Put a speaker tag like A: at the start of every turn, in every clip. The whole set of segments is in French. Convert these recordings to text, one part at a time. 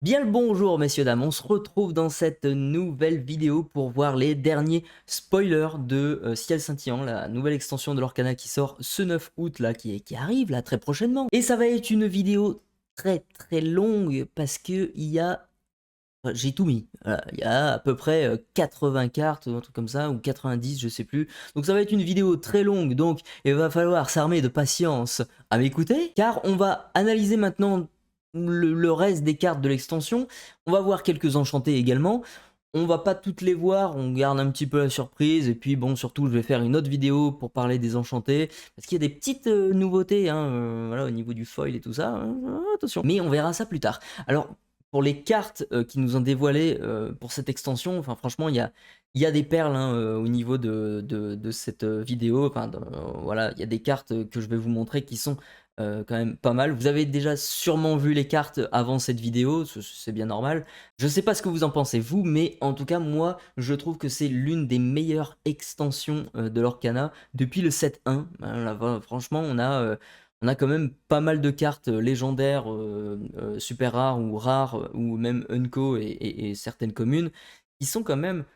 A: Bien le bonjour messieurs dames, on se retrouve dans cette nouvelle vidéo pour voir les derniers spoilers de Ciel Scintillant, la nouvelle extension de l'Orcana qui sort ce 9 août là, qui arrive là très prochainement. Et ça va être une vidéo très longue parce que il y a, enfin, j'ai tout mis, voilà, il y a à peu près 80 cartes, un truc comme ça, ou 90 je sais plus. Donc ça va être une vidéo très longue, donc il va falloir s'armer de patience à m'écouter, car on va analyser maintenant le reste des cartes de l'extension. On va voir quelques enchantés également. On va pas toutes les voir, on garde un petit peu la surprise. Et puis bon, surtout, je vais faire une autre vidéo pour parler des enchantés. Parce qu'il y a des petites nouveautés hein, voilà, au niveau du foil et tout ça. Attention. Mais on verra ça plus tard. Alors, pour les cartes qui nous ont dévoilées pour cette extension, enfin franchement, il y a des perles hein, au niveau de cette vidéo. Enfin, voilà, il y a des cartes que je vais vous montrer qui sont quand même pas mal. Vous avez déjà sûrement vu les cartes avant cette vidéo, c'est bien normal. Je sais pas ce que vous en pensez vous, mais en tout cas moi je trouve que c'est l'une des meilleures extensions de l'Orcana depuis le 7.1. Là, franchement on a quand même pas mal de cartes légendaires, super rares ou même Unco et certaines communes qui sont quand même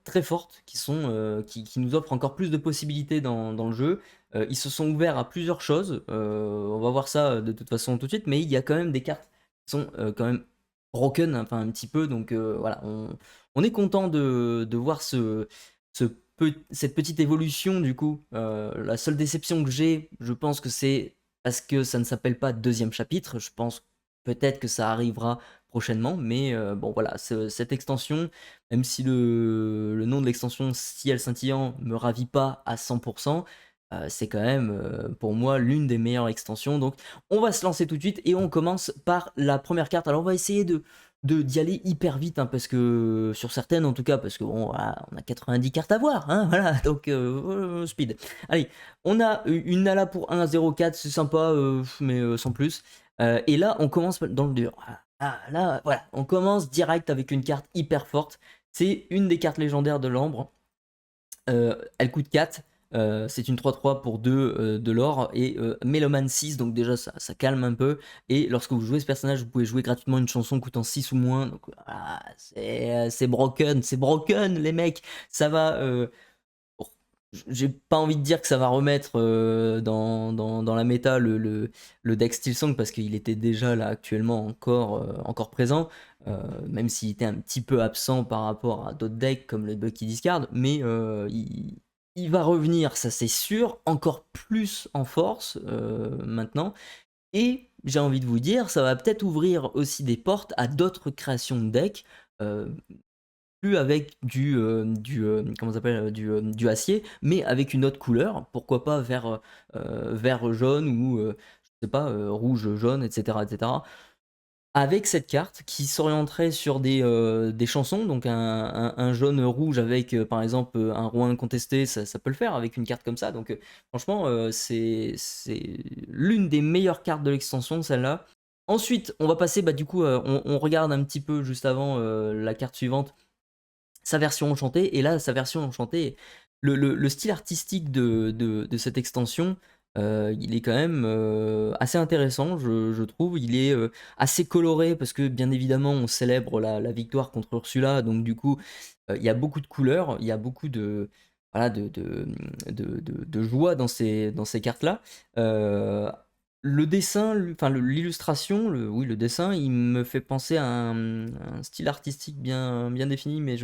A: très fortes, qui nous offrent encore plus de possibilités dans le jeu. Ils se sont ouverts à plusieurs choses. On va voir ça de toute façon tout de suite, mais il y a quand même des cartes qui sont quand même broken, enfin un petit peu. Donc voilà, on est content de voir cette petite évolution du coup. La seule déception que j'ai, je pense que c'est parce que ça ne s'appelle pas deuxième chapitre. Je pense peut-être que ça arrivera prochainement, mais bon voilà, cette extension, même si le nom de l'extension Ciel Scintillant me ravit pas à 100%, c'est quand même pour moi l'une des meilleures extensions. Donc on va se lancer tout de suite et on commence par la première carte. Alors on va essayer d'y aller hyper vite hein, parce que sur certaines en tout cas, parce que bon voilà, on a 90 cartes à voir hein, voilà, donc speed. Allez, on a une Nala pour 1,04, c'est sympa mais sans plus. Et là on commence dans le dur. Là voilà, on commence direct avec une carte hyper forte. C'est une des cartes légendaires de l'Ambre. Elle coûte 4. C'est une 3-3 pour 2 de l'or et Méloman 6, donc déjà ça calme un peu. Et lorsque vous jouez ce personnage, vous pouvez jouer gratuitement une chanson coûtant 6 ou moins. Donc voilà, c'est broken, c'est broken les mecs. Ça va. Bon, j'ai pas envie de dire que ça va remettre dans la méta le deck Steelsong parce qu'il était déjà là actuellement encore présent. Même s'il était un petit peu absent par rapport à d'autres decks comme le Bucky Discard, mais il va revenir, ça c'est sûr, encore plus en force maintenant. Et j'ai envie de vous dire, ça va peut-être ouvrir aussi des portes à d'autres créations de decks. euh, Plus avec comment ça s'appelle, du acier, mais avec une autre couleur, pourquoi pas vert jaune ou je sais pas, rouge jaune, etc., etc. Avec cette carte qui s'orienterait sur des chansons, donc un jaune rouge avec par exemple un roi incontesté, ça peut le faire avec une carte comme ça. Donc franchement, c'est l'une des meilleures cartes de l'extension, celle-là. Ensuite, on va passer, bah, du coup, on regarde un petit peu juste avant la carte suivante, sa version enchantée. Et là, sa version enchantée, le style artistique de cette extension, il est quand même assez intéressant, je trouve. Il est assez coloré parce que, bien évidemment, on célèbre la victoire contre Ursula. Donc, du coup, il y a beaucoup de couleurs, il y a beaucoup voilà, de joie dans ces cartes-là. Euh, le dessin, enfin l'illustration, oui, le dessin, il me fait penser à un style artistique bien défini, mais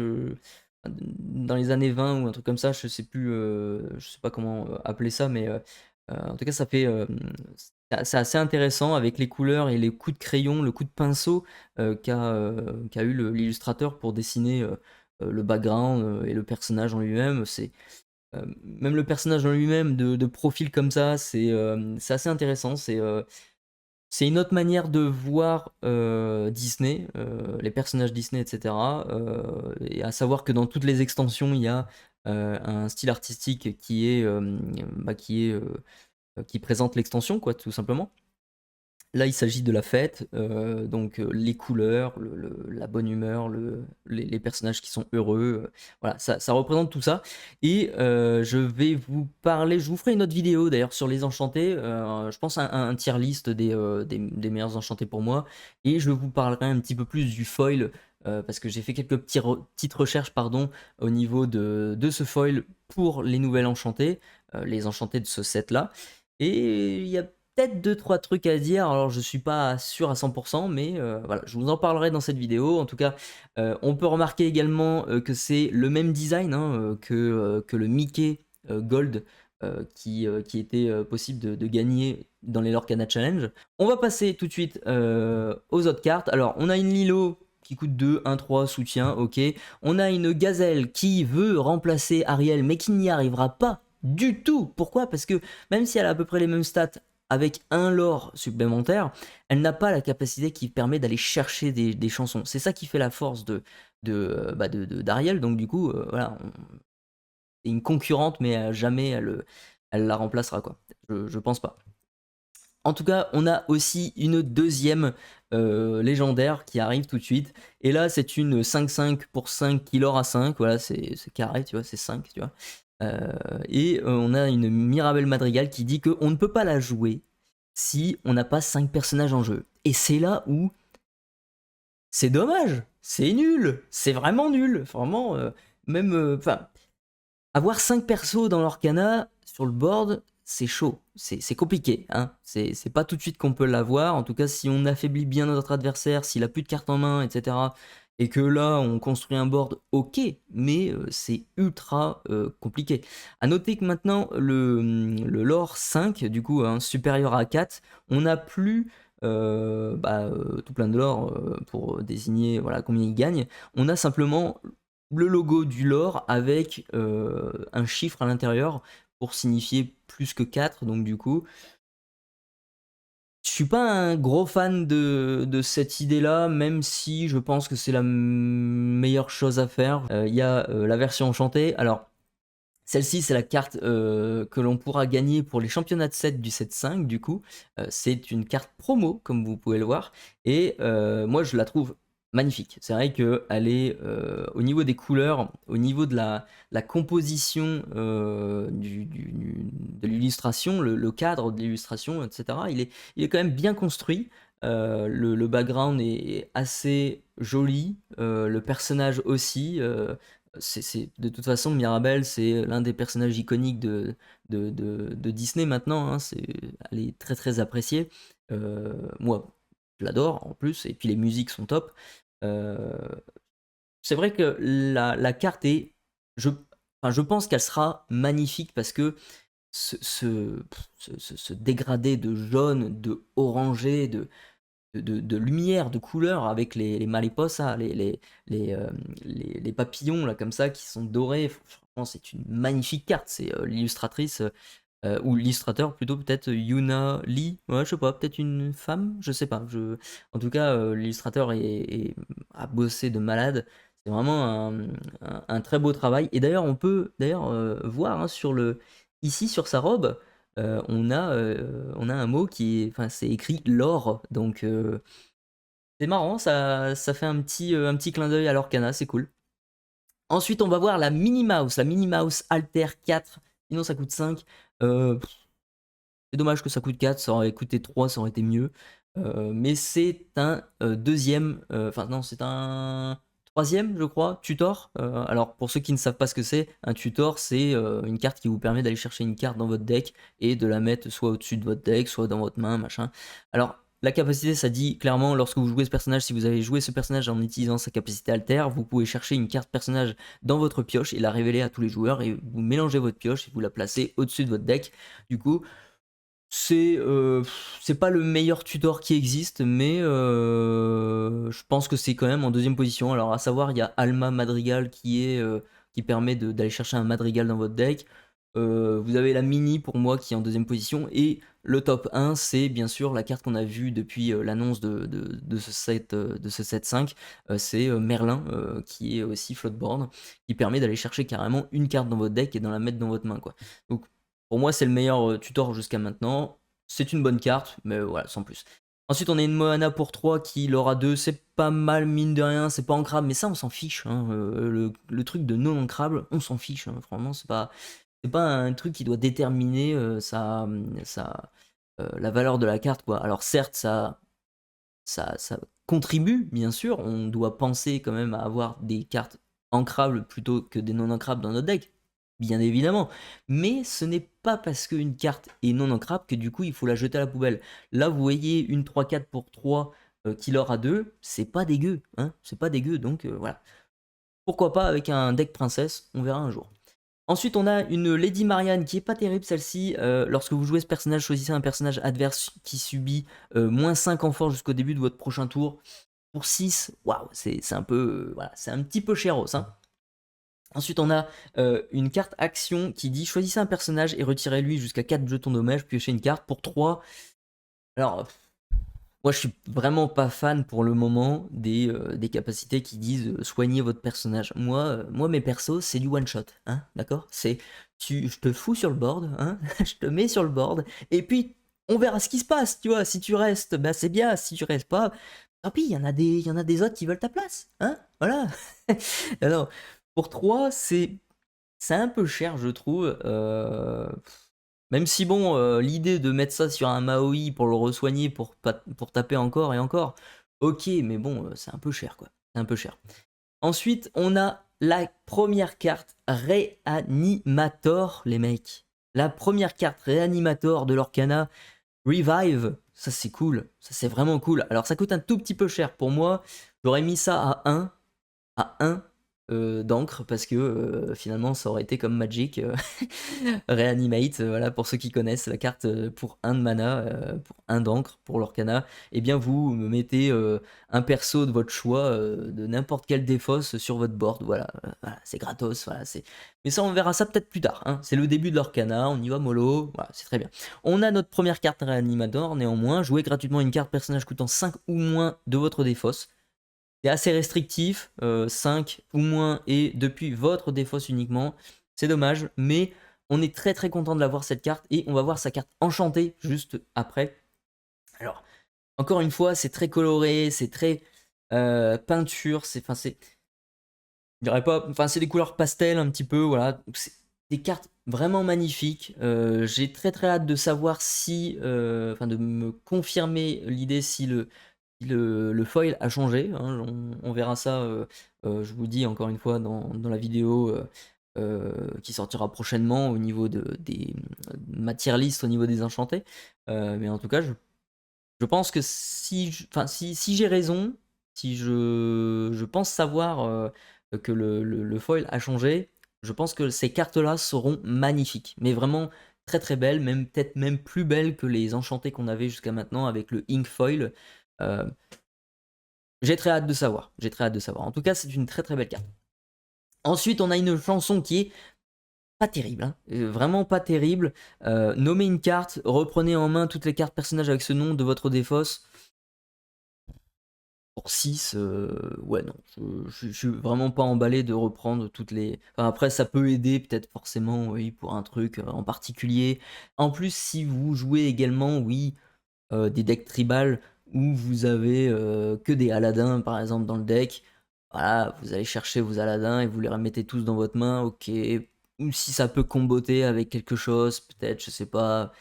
A: dans les années 20 ou un truc comme ça, je sais plus, je sais pas comment appeler ça, mais en tout cas, c'est assez intéressant avec les couleurs et les coups de crayon, le coup de pinceau qu'a eu l'illustrateur pour dessiner le background et le personnage en lui-même. Même le personnage en lui-même de profil comme ça, c'est assez intéressant. C'est une autre manière de voir Disney, les personnages Disney, etc. Et à savoir que dans toutes les extensions, il y a un style artistique qui présente l'extension, quoi, tout simplement. Là, il s'agit de la fête, donc les couleurs, la bonne humeur, les personnages qui sont heureux, voilà, ça représente tout ça. Et je vais vous parler, je vous ferai une autre vidéo d'ailleurs sur les enchantés, je pense un tier list des meilleurs enchantés pour moi, et je vous parlerai un petit peu plus du foil, parce que j'ai fait quelques petites recherches pardon, au niveau de ce foil pour les nouvelles enchantées, les enchantés de ce set là. Et il y a peut-être 2-3 trucs à dire, alors je suis pas sûr à 100%, mais voilà, je vous en parlerai dans cette vidéo. En tout cas, on peut remarquer également que c'est le même design hein, que le Mickey Gold qui était possible de gagner dans les Lorcana Challenge. On va passer tout de suite aux autres cartes. Alors, on a une Lilo qui coûte 2, 1, 3, soutien, ok. On a une Gazelle qui veut remplacer Ariel, mais qui n'y arrivera pas du tout. Pourquoi? Parce que même si elle a à peu près les mêmes stats, avec un lore supplémentaire, elle n'a pas la capacité qui permet d'aller chercher des chansons. C'est ça qui fait la force d'Ariel. Donc du coup, voilà, c'est une concurrente, mais jamais elle la remplacera, quoi. Je pense pas. En tout cas, on a aussi une deuxième légendaire qui arrive tout de suite. Et là, c'est une 5-5 pour 5 qui lore à 5. Voilà, c'est carré, tu vois, c'est 5, tu vois. Et on a une Mirabelle Madrigal qui dit qu'on ne peut pas la jouer si on n'a pas 5 personnages en jeu. Et c'est là où c'est dommage, c'est nul, c'est vraiment nul. Vraiment, même, enfin, avoir 5 persos dans l'Orcana sur le board, c'est chaud, c'est compliqué. Hein. C'est pas tout de suite qu'on peut l'avoir. En tout cas, si on affaiblit bien notre adversaire, s'il a plus de cartes en main, etc. Et que là, on construit un board, ok, mais c'est ultra compliqué. A noter que maintenant, le lore 5, du coup, hein, supérieur à 4, on n'a plus tout plein de lore pour désigner voilà, combien il gagne. On a simplement le logo du lore avec un chiffre à l'intérieur pour signifier plus que 4. Donc du coup, je suis pas un gros fan de cette idée-là, même si je pense que c'est la meilleure chose à faire. Il y a la version enchantée. Alors, celle-ci, c'est la carte que l'on pourra gagner pour les championnats de set du set 5, du coup. C'est une carte promo, comme vous pouvez le voir. Et moi, je la trouve magnifique. C'est vrai qu'elle est, au niveau des couleurs, au niveau de la composition de l'illustration, le cadre de l'illustration, etc., il est quand même bien construit. Le background est assez joli, le personnage aussi. De toute façon, Mirabelle, c'est l'un des personnages iconiques de Disney maintenant. Hein, elle est très très appréciée. Moi, je l'adore en plus, et puis les musiques sont top. Euh, c'est vrai que la carte est. Je pense qu'elle sera magnifique parce que ce dégradé de jaune, de orangé, de lumière, de couleur avec les mariposas, les papillons là comme ça qui sont dorés. Franchement, c'est une magnifique carte. C'est l'illustratrice ou l'illustrateur plutôt peut-être Yuna Lee. Ouais, je sais pas, peut-être une femme, je sais pas. En tout cas, l'illustrateur a bossé de malade. C'est vraiment un très beau travail. Et d'ailleurs, on peut d'ailleurs voir hein, ici sur sa robe. On a un mot enfin, c'est écrit l'or, donc c'est marrant, ça fait un petit clin d'œil à l'Orcana, c'est cool. Ensuite, on va voir la Minnie Mouse Alter 4, sinon ça coûte 5. C'est dommage que ça coûte 4, ça aurait coûté 3, ça aurait été mieux. Mais c'est un deuxième, enfin non, c'est un troisième, je crois, tutor. Alors pour ceux qui ne savent pas ce que c'est, un tutor, c'est une carte qui vous permet d'aller chercher une carte dans votre deck et de la mettre soit au-dessus de votre deck, soit dans votre main, machin. Alors la capacité, ça dit clairement, lorsque vous jouez ce personnage, si vous avez joué ce personnage en utilisant sa capacité alter, vous pouvez chercher une carte personnage dans votre pioche et la révéler à tous les joueurs et vous mélangez votre pioche et vous la placez au-dessus de votre deck. Du coup, c'est pas le meilleur tutor qui existe, mais je pense que c'est quand même en deuxième position. Alors à savoir, il y a Alma Madrigal qui permet d'aller chercher un Madrigal dans votre deck. Vous avez la Mini pour moi qui est en deuxième position. Et le top 1, c'est bien sûr la carte qu'on a vue depuis l'annonce de ce set 5. C'est Merlin qui est aussi floatboard, qui permet d'aller chercher carrément une carte dans votre deck et d'en la mettre dans votre main, quoi. Donc pour moi, c'est le meilleur tutor jusqu'à maintenant. C'est une bonne carte, mais voilà, sans plus. Ensuite, on a une Moana pour 3 qui l'aura 2, c'est pas mal, mine de rien, c'est pas ancrable, mais ça, on s'en fiche. Hein. Le truc de non ancrable, on s'en fiche. Hein. Franchement, c'est pas un truc qui doit déterminer la valeur de la carte, quoi. Alors, certes, ça contribue, bien sûr. On doit penser quand même à avoir des cartes ancrables plutôt que des non ancrables dans notre deck, bien évidemment. Mais ce n'est pas parce qu'une carte est non ancrable que du coup il faut la jeter à la poubelle. Là, vous voyez une 3-4 pour 3 qui leur a 2, c'est pas dégueu, hein, c'est pas dégueu, donc voilà. Pourquoi pas avec un deck princesse, on verra un jour. Ensuite, on a une Lady Marianne qui est pas terrible celle-ci. Lorsque vous jouez ce personnage, choisissez un personnage adverse qui subit -5 en force jusqu'au début de votre prochain tour. Pour 6, waouh, c'est un peu, voilà, c'est un petit peu chéros. Hein. Ensuite, on a une carte action qui dit choisissez un personnage et retirez-lui jusqu'à 4 jetons dommages, piochez une carte pour 3. Alors, moi je suis vraiment pas fan pour le moment des capacités qui disent soignez votre personnage. Moi mes persos, c'est du one shot, hein, d'accord. Je te fous sur le board, hein, je te mets sur le board, et puis on verra ce qui se passe, tu vois. Si tu restes, bah c'est bien, si tu restes pas, tant pis, il y en a des autres qui veulent ta place, hein, voilà. Alors, pour 3, c'est un peu cher, je trouve. Même si, bon, l'idée de mettre ça sur un Maui pour le resoigner, pour taper encore et encore, ok, mais bon, c'est un peu cher, quoi. C'est un peu cher. Ensuite, on a la première carte Réanimator, les mecs. La première carte Réanimator de l'Orcana, Revive. Ça, c'est cool. Ça, c'est vraiment cool. Alors, ça coûte un tout petit peu cher. Pour moi, j'aurais mis ça à 1 d'encre parce que finalement ça aurait été comme Magic Reanimate, voilà, pour ceux qui connaissent la carte pour 1 de mana, pour 1 d'encre pour l'Orcana, et eh bien vous me mettez un perso de votre choix de n'importe quelle défausse sur votre board, voilà, voilà c'est gratos, voilà, mais ça on verra ça peut-être plus tard, hein. C'est le début de l'Orcana, on y va mollo, voilà, c'est très bien. On a notre première carte Réanimator, néanmoins, jouez gratuitement une carte personnage coûtant 5 ou moins de votre défausse. C'est assez restrictif, 5 ou moins et depuis votre défausse uniquement. C'est dommage, mais on est très très content de l'avoir cette carte et on va voir sa carte enchantée juste après. Alors, encore une fois, c'est très coloré, c'est très peinture, je dirais pas, enfin c'est des couleurs pastel un petit peu, voilà. C'est des cartes vraiment magnifiques. J'ai très très hâte de savoir si, enfin de me confirmer l'idée si le foil a changé, hein. On verra ça, je vous dis encore une fois dans la vidéo qui sortira prochainement au niveau des matières listes, au niveau des enchantés. Mais en tout cas, je pense que si j'ai raison, si je pense savoir que le foil a changé, je pense que ces cartes-là seront magnifiques. Mais vraiment très très belles, même peut-être même plus belles que les enchantés qu'on avait jusqu'à maintenant avec le ink foil. Euh, j'ai très hâte de savoir. J'ai très hâte de savoir. En tout cas, c'est une très très belle carte. Ensuite, on a une chanson qui est pas terrible, hein. Vraiment pas terrible. Nommez une carte, reprenez en main toutes les cartes personnages avec ce nom de votre défausse. Pour 6, ouais, non, je suis vraiment pas emballé de reprendre toutes les. Enfin, après, ça peut aider, peut-être forcément, oui, pour un truc en particulier. En plus, si vous jouez également, oui, des decks tribal où vous avez que des Aladins par exemple dans le deck. Voilà, vous allez chercher vos Aladins et vous les remettez tous dans votre main, ok. Ou si ça peut comboter avec quelque chose, peut-être, je sais pas.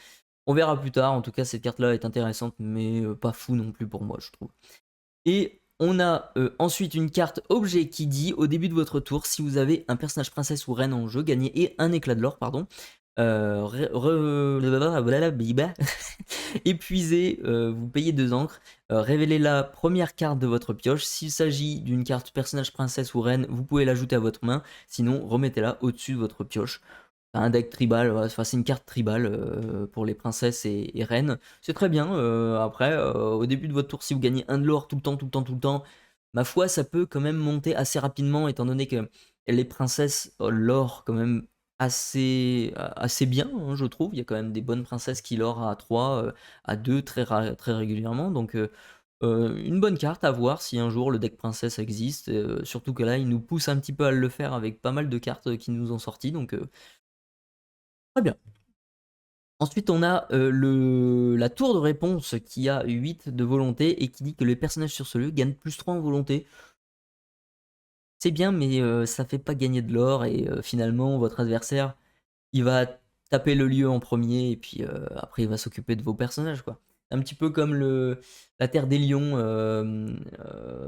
A: On verra plus tard. En tout cas, cette carte-là est intéressante, mais pas fou non plus pour moi, je trouve. Et on a ensuite une carte objet qui dit au début de votre tour, si vous avez un personnage princesse ou reine en jeu, gagnez et un éclat de l'or, pardon. Épuisez, vous payez 2 encres, révélez la première carte de votre pioche. S'il s'agit d'une carte personnage princesse ou reine, vous pouvez l'ajouter à votre main, sinon remettez-la au-dessus de votre pioche. Un deck tribal, enfin, c'est une carte tribal pour les princesses et reines. C'est très bien. Après, au début de votre tour, si vous gagnez un de l'or tout le temps, tout le temps, tout le temps, ma foi, ça peut quand même monter assez rapidement, étant donné que les princesses l'or quand même assez bien, hein, je trouve. Il y a quand même des bonnes princesses qui l'or à 3, à 2 très régulièrement. Donc, une bonne carte à voir si un jour le deck princesse existe. Surtout que là, il nous pousse un petit peu à le faire avec pas mal de cartes qui nous ont sorti. Donc, très bien. Ensuite, on a la tour de réponse qui a 8 de volonté et qui dit que les personnages sur ce lieu gagnent +3 en volonté. C'est bien, mais ça fait pas gagner de l'or et finalement, votre adversaire, il va taper le lieu en premier et puis après, il va s'occuper de vos personnages, quoi. Un petit peu comme la Terre des Lions,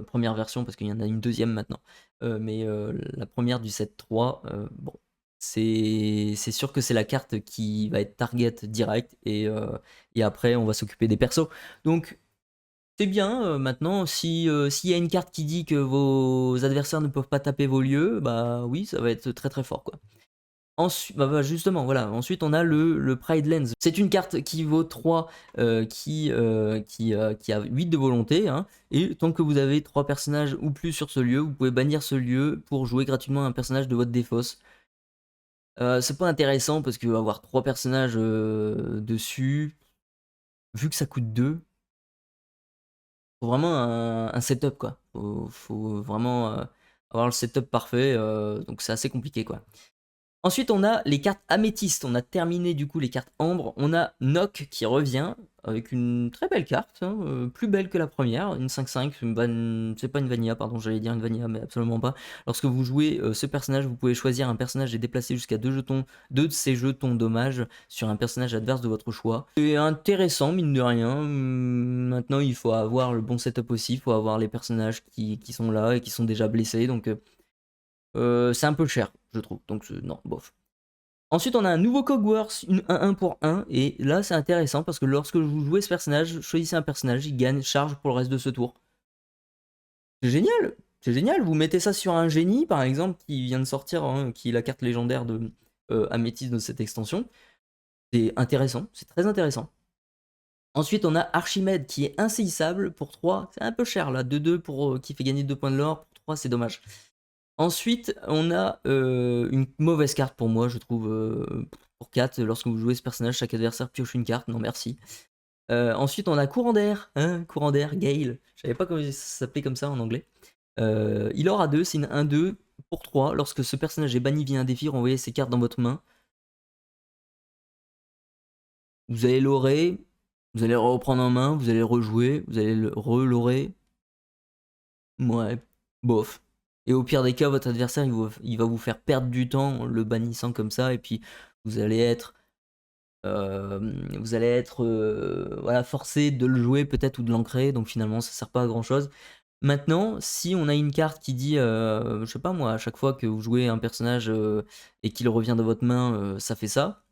A: première version, parce qu'il y en a une deuxième maintenant. Mais la première du set 3, bon, c'est sûr que c'est la carte qui va être target direct et après, on va s'occuper des persos. Donc, c'est bien, maintenant, s'il y a une carte qui dit que vos adversaires ne peuvent pas taper vos lieux, bah oui, ça va être très très fort, quoi. Ensuite, justement, voilà. Ensuite, on a le Pride Lens. C'est une carte qui vaut 3, qui a 8 de volonté. Hein, et tant que vous avez 3 personnages ou plus sur ce lieu, vous pouvez bannir ce lieu pour jouer gratuitement un personnage de votre défausse. C'est pas intéressant parce que avoir 3 personnages dessus, vu que ça coûte 2, faut vraiment un setup, quoi. Faut vraiment avoir le setup parfait. Donc c'est assez compliqué, quoi. Ensuite, on a les cartes améthystes. On a terminé du coup les cartes ambre. On a Nock qui revient avec une très belle carte, hein, plus belle que la première, une 5-5. C'est pas une vanilla, pardon, j'allais dire une vanilla, mais absolument pas. Lorsque vous jouez ce personnage, vous pouvez choisir un personnage et déplacer jusqu'à 2 de ces jetons dommages sur un personnage adverse de votre choix. C'est intéressant, mine de rien. Maintenant, il faut avoir le bon setup aussi. Il faut avoir les personnages qui sont là et qui sont déjà blessés. Donc, c'est un peu cher, je trouve. Donc, non, bof. Ensuite, on a un nouveau Cogwars, une 1-1 pour 1. Et là, c'est intéressant parce que lorsque vous jouez ce personnage, choisissez un personnage, il gagne charge pour le reste de ce tour. C'est génial! C'est génial! Vous mettez ça sur un génie, par exemple, qui vient de sortir, hein, qui est la carte légendaire de Améthyste de cette extension. C'est intéressant, c'est très intéressant. Ensuite, on a Archimède qui est insaisissable pour 3. C'est un peu cher là, 2-2 pour qui fait gagner 2 points de l'or. Pour 3, c'est dommage. Ensuite, on a une mauvaise carte pour moi, je trouve. Pour 4, lorsque vous jouez ce personnage, chaque adversaire pioche une carte. Non, merci. Ensuite, on a Courant d'air. Hein, Courant d'air, Gale. Je savais pas comment ça s'appelait comme ça en anglais. Il aura 2, c'est une 1-2 pour 3. Lorsque ce personnage est banni via un défi, renvoyez ses cartes dans votre main. Vous allez l'orer, vous allez le reprendre en main, vous allez le rejouer, vous allez le relorer. Ouais, bof. Et au pire des cas, votre adversaire, il va vous faire perdre du temps en le bannissant comme ça, et puis vous allez être, voilà, forcé de le jouer peut-être ou de l'ancrer, donc finalement ça sert pas à grand chose. Maintenant, si on a une carte qui dit, je sais pas moi, à chaque fois que vous jouez un personnage et qu'il revient de votre main, ça fait ça.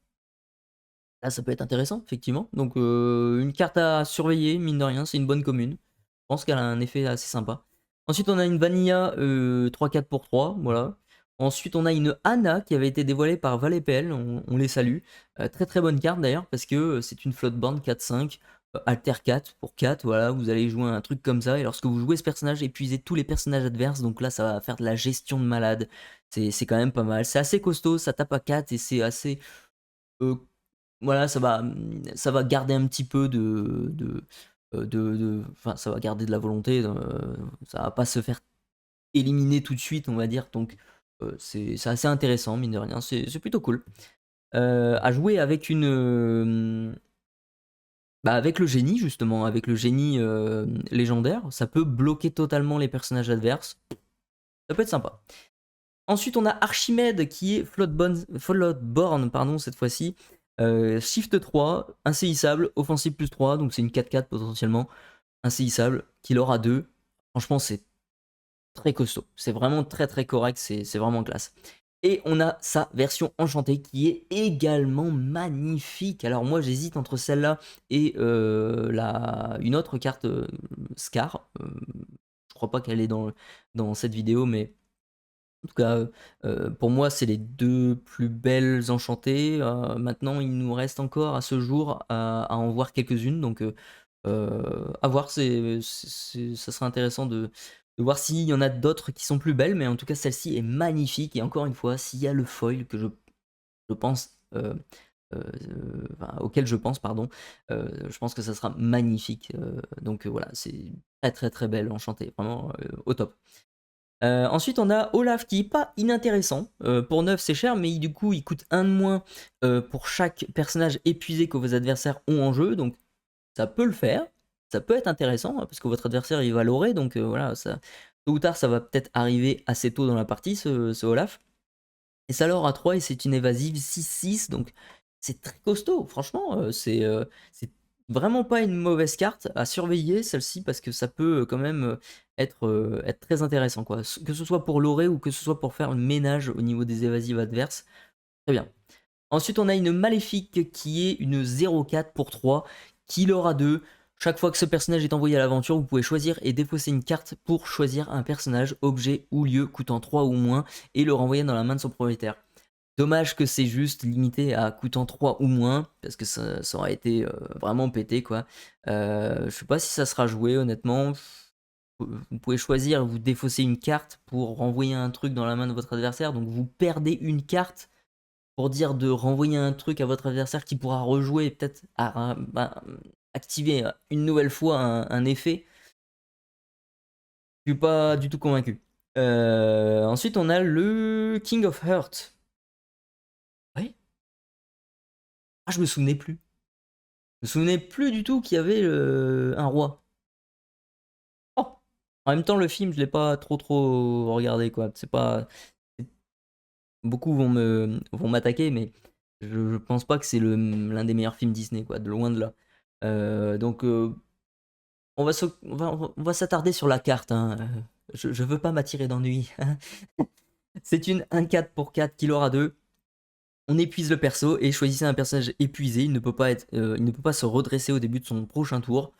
A: Là, ça peut être intéressant, effectivement. Donc, une carte à surveiller, mine de rien, c'est une bonne commune. Je pense qu'elle a un effet assez sympa. Ensuite, on a une Vanilla 3-4 pour 3, voilà. Ensuite, on a une Anna qui avait été dévoilée par ValetPL, on les salue. Très très bonne carte d'ailleurs, parce que c'est une flotte-borne 4-5, Alter 4 pour 4, voilà. Vous allez jouer un truc comme ça, et lorsque vous jouez ce personnage, épuisez tous les personnages adverses, donc là, ça va faire de la gestion de malade. C'est quand même pas mal. C'est assez costaud, ça tape à 4, et c'est assez... euh, voilà, ça va garder un petit peu enfin, ça va garder de la volonté, ça va pas se faire éliminer tout de suite, on va dire, donc c'est assez intéressant, mine de rien, c'est plutôt cool. À jouer avec avec le génie, justement, avec le génie légendaire, ça peut bloquer totalement les personnages adverses, ça peut être sympa. Ensuite, on a Archimède qui est Floodborn, pardon, cette fois-ci. Shift 3, insaisissable, offensive plus 3, donc c'est une 4-4 potentiellement, insaisissable, qu'il aura 2. Franchement, c'est très costaud. C'est vraiment très très correct, c'est vraiment classe. Et on a sa version enchantée qui est également magnifique. Alors moi j'hésite entre celle-là et une autre carte Scar. Je crois pas qu'elle est dans cette vidéo, mais en tout cas, pour moi, c'est les 2 plus belles enchantées. Maintenant, il nous reste encore à ce jour à en voir quelques-unes, donc à voir. Ça sera intéressant de voir s'il y en a d'autres qui sont plus belles, mais en tout cas, celle-ci est magnifique. Et encore une fois, s'il y a le foil que je pense, enfin, auquel je pense, pardon, je pense que ça sera magnifique. Donc voilà, c'est très très très belle enchantée, vraiment au top. Ensuite, on a Olaf qui est pas inintéressant. Pour 9, c'est cher, mais du coup, il coûte 1 de moins pour chaque personnage épuisé que vos adversaires ont en jeu. Donc, ça peut le faire. Ça peut être intéressant, hein, parce que votre adversaire, il va l'aurer. Donc, voilà, ça, tôt ou tard, ça va peut-être arriver assez tôt dans la partie, ce Olaf. Et ça l'or à 3 et c'est une évasive 6-6. Donc, c'est très costaud. Franchement, c'est vraiment pas une mauvaise carte à surveiller, celle-ci, parce que ça peut quand même être très intéressant, quoi. Que ce soit pour l'aurer ou que ce soit pour faire un ménage au niveau des évasives adverses. Très bien. Ensuite, on a une maléfique qui est une 0-4 pour 3, qui l'aura 2. Chaque fois que ce personnage est envoyé à l'aventure, vous pouvez choisir et défausser une carte pour choisir un personnage, objet ou lieu coûtant 3 ou moins et le renvoyer dans la main de son propriétaire. Dommage que c'est juste limité à coûtant 3 ou moins, parce que ça aurait été vraiment pété, quoi. Je sais pas si ça sera joué, honnêtement. Vous pouvez choisir, vous défausser une carte pour renvoyer un truc dans la main de votre adversaire, donc vous perdez une carte pour dire de renvoyer un truc à votre adversaire qui pourra rejouer et peut-être activer une nouvelle fois un effet. Je suis pas du tout convaincu. Ensuite, on a le King of Heart. Ouais. Ah, je me souvenais plus. Je me souvenais plus du tout qu'il y avait un roi. Oh. En même temps, le film, je l'ai pas trop regardé, quoi. C'est pas. Beaucoup vont m'attaquer, mais je pense pas que c'est l'un des meilleurs films Disney, quoi. De loin de là. Donc, on va s'attarder sur la carte, hein. Je veux pas m'attirer d'ennui. C'est une 1-4 pour 4 qui l'aura 2. On épuise le perso et choisissez un personnage épuisé. Il ne peut pas se redresser au début de son prochain tour.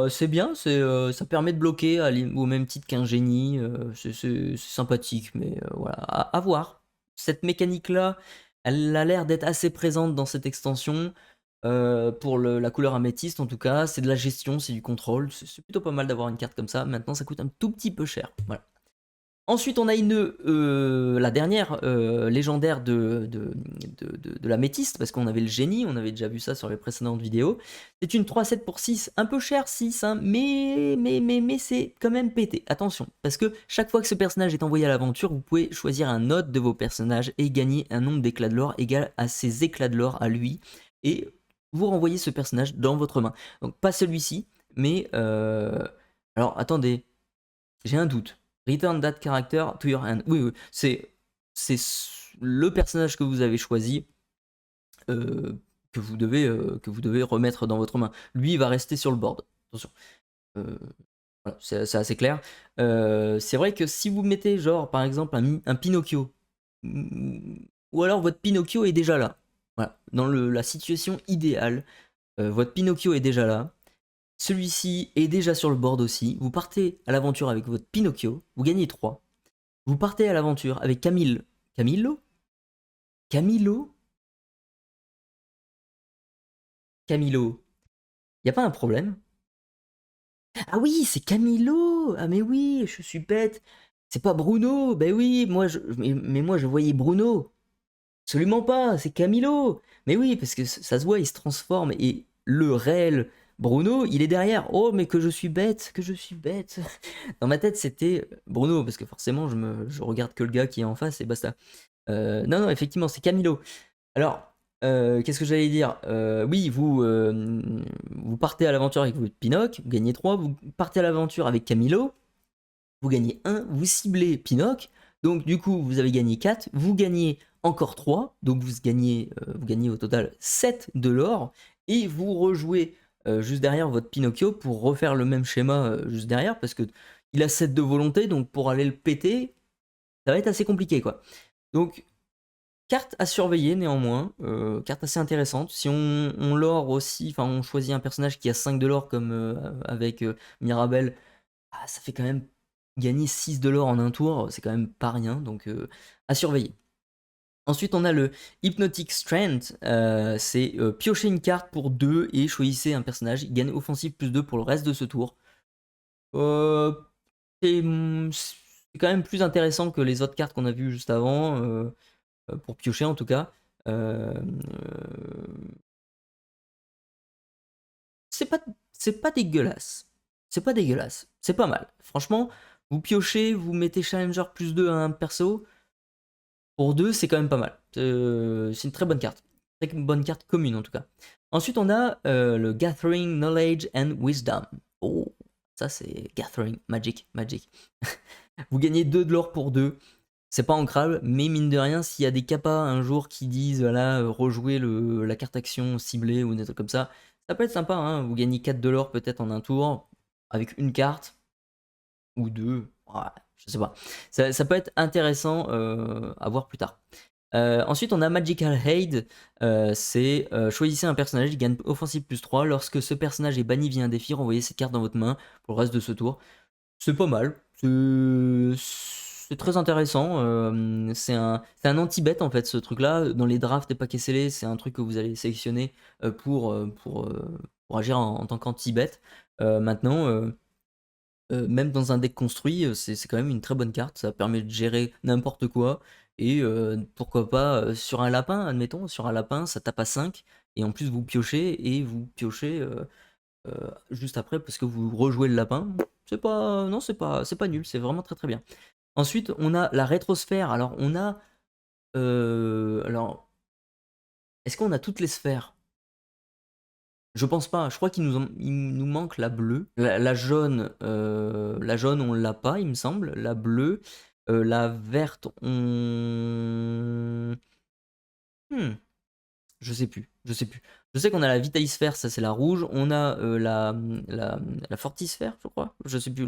A: C'est bien, ça permet de bloquer au même titre qu'un génie. C'est sympathique, mais voilà, à voir. Cette mécanique-là, elle a l'air d'être assez présente dans cette extension. Pour la couleur améthyste, en tout cas, c'est de la gestion, c'est du contrôle. C'est plutôt pas mal d'avoir une carte comme ça. Maintenant, ça coûte un tout petit peu cher. Voilà. Ensuite, on a la dernière légendaire de l'améthyste, parce qu'on avait le génie, on avait déjà vu ça sur les précédentes vidéos. C'est une 3-7 pour 6, un peu cher 6, hein, mais c'est quand même pété. Attention, parce que chaque fois que ce personnage est envoyé à l'aventure, vous pouvez choisir un autre de vos personnages et gagner un nombre d'éclats de l'or égal à ces éclats de l'or à lui, et vous renvoyez ce personnage dans votre main. Donc pas celui-ci, mais... Alors attendez, j'ai un doute. Return that character to your hand. Oui, oui, c'est le personnage que vous avez choisi que vous devez remettre dans votre main. Lui, il va rester sur le board. Attention. Voilà, c'est assez clair. C'est vrai que si vous mettez, genre, par exemple, un Pinocchio, ou alors votre Pinocchio est déjà là. Voilà. Dans la situation idéale, votre Pinocchio est déjà là. Celui-ci est déjà sur le board aussi. Vous partez à l'aventure avec votre Pinocchio, vous gagnez 3. Vous partez à l'aventure avec Camillo Camillo Camillo. Y a pas un problème? Ah oui, c'est Camillo. Ah mais oui, je suis bête. C'est pas Bruno. Ben oui, mais moi je voyais Bruno. Absolument pas, c'est Camillo. Mais oui, parce que ça se voit, il se transforme et le réel Bruno, il est derrière. Oh, mais que je suis bête, que je suis bête. Dans ma tête, c'était Bruno, parce que forcément, je regarde que le gars qui est en face et basta. Non, non, effectivement, c'est Camilo. Alors, qu'est-ce que j'allais dire? Oui, vous partez à l'aventure avec votre Pinoc, vous gagnez 3. Vous partez à l'aventure avec Camilo, vous gagnez 1. Vous ciblez Pinoc, donc du coup, vous avez gagné 4. Vous gagnez encore 3, donc vous gagnez au total 7 de l'or, et vous rejouez juste derrière votre Pinocchio pour refaire le même schéma juste derrière, parce que il a 7 de volonté, donc pour aller le péter, ça va être assez compliqué, quoi. Donc, carte à surveiller néanmoins, carte assez intéressante. Si on lore aussi, enfin on choisit un personnage qui a 5 de l'or comme avec Mirabelle, ça fait quand même gagner 6 de l'or en un tour, c'est quand même pas rien, donc à surveiller. Ensuite, on a le Hypnotic Strength, c'est piocher une carte pour 2 et choisissez un personnage, il gagne offensive plus 2 pour le reste de ce tour. Euh, c'est quand même plus intéressant que les autres cartes qu'on a vues juste avant, pour piocher en tout cas. Euh, c'est pas dégueulasse. C'est pas dégueulasse. C'est pas mal. Franchement, Vous piochez, vous mettez Challenger +2 à un perso. Pour 2, c'est quand même pas mal. C'est une très bonne carte. Très bonne carte commune en tout cas. Ensuite, on a le Gathering Knowledge and Wisdom. Oh, ça c'est Gathering, Magic. Vous gagnez 2 de l'or pour 2. C'est pas ancrable, mais mine de rien, s'il y a des capas un jour qui disent voilà, rejouer la carte action ciblée ou des trucs comme ça peut être sympa. Hein. Vous gagnez 4 de l'or peut-être en un tour avec une carte ou deux. Ouais, je sais pas. Ça peut être intéressant à voir plus tard. Ensuite, on a Magical Aid. C'est choisissez un personnage, il gagne offensive +3. Lorsque ce personnage est banni via un défi, renvoyez cette carte dans votre main pour le reste de ce tour. C'est pas mal. C'est très intéressant. C'est un anti-bet en fait, ce truc-là. Dans les drafts des paquets scellés, c'est un truc que vous allez sélectionner pour agir en tant qu'anti-bet. Maintenant. Même dans un deck construit, c'est quand même une très bonne carte, ça permet de gérer n'importe quoi, et pourquoi pas sur un lapin, admettons, sur un lapin ça tape à 5, et en plus vous piochez, et vous piochez juste après parce que vous rejouez le lapin, c'est pas, non c'est pas nul, c'est vraiment très très bien. Ensuite on a la rétrosphère, alors on a, alors, est-ce qu'on a toutes les sphères? Je pense pas, je crois il nous manque la bleue. La jaune, on l'a pas, il me semble. La bleue, la verte, on... Hmm, je sais plus, je sais plus. Je sais qu'on a la Vitalisphère, ça c'est la rouge. On a la Fortisphère, je crois. Je sais plus,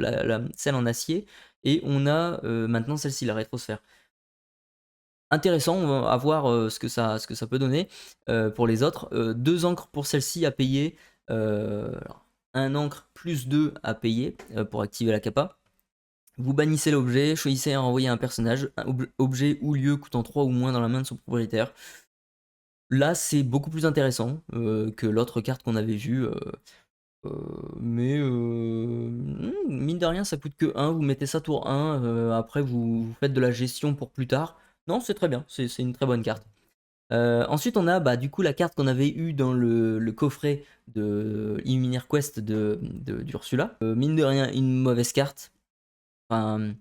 A: celle en acier. Et on a maintenant celle-ci, la Rétrosphère. Intéressant, on va voir ce que ça peut donner pour les autres. 2 encres pour celle-ci à payer. Alors, un encre +2 à payer pour activer la capa. Vous bannissez l'objet, choisissez à renvoyer un personnage, un objet ou lieu coûtant 3 ou moins dans la main de son propriétaire. Là, c'est beaucoup plus intéressant que l'autre carte qu'on avait vue. Mais mine de rien, ça coûte que 1. Vous mettez ça tour 1. Après, vous faites de la gestion pour plus tard. Non, c'est très bien. C'est une très bonne carte. Ensuite, on a du coup la carte qu'on avait eue dans le coffret de Illuminaire Quest d'Ursula. Mine de rien, une mauvaise carte. Enfin,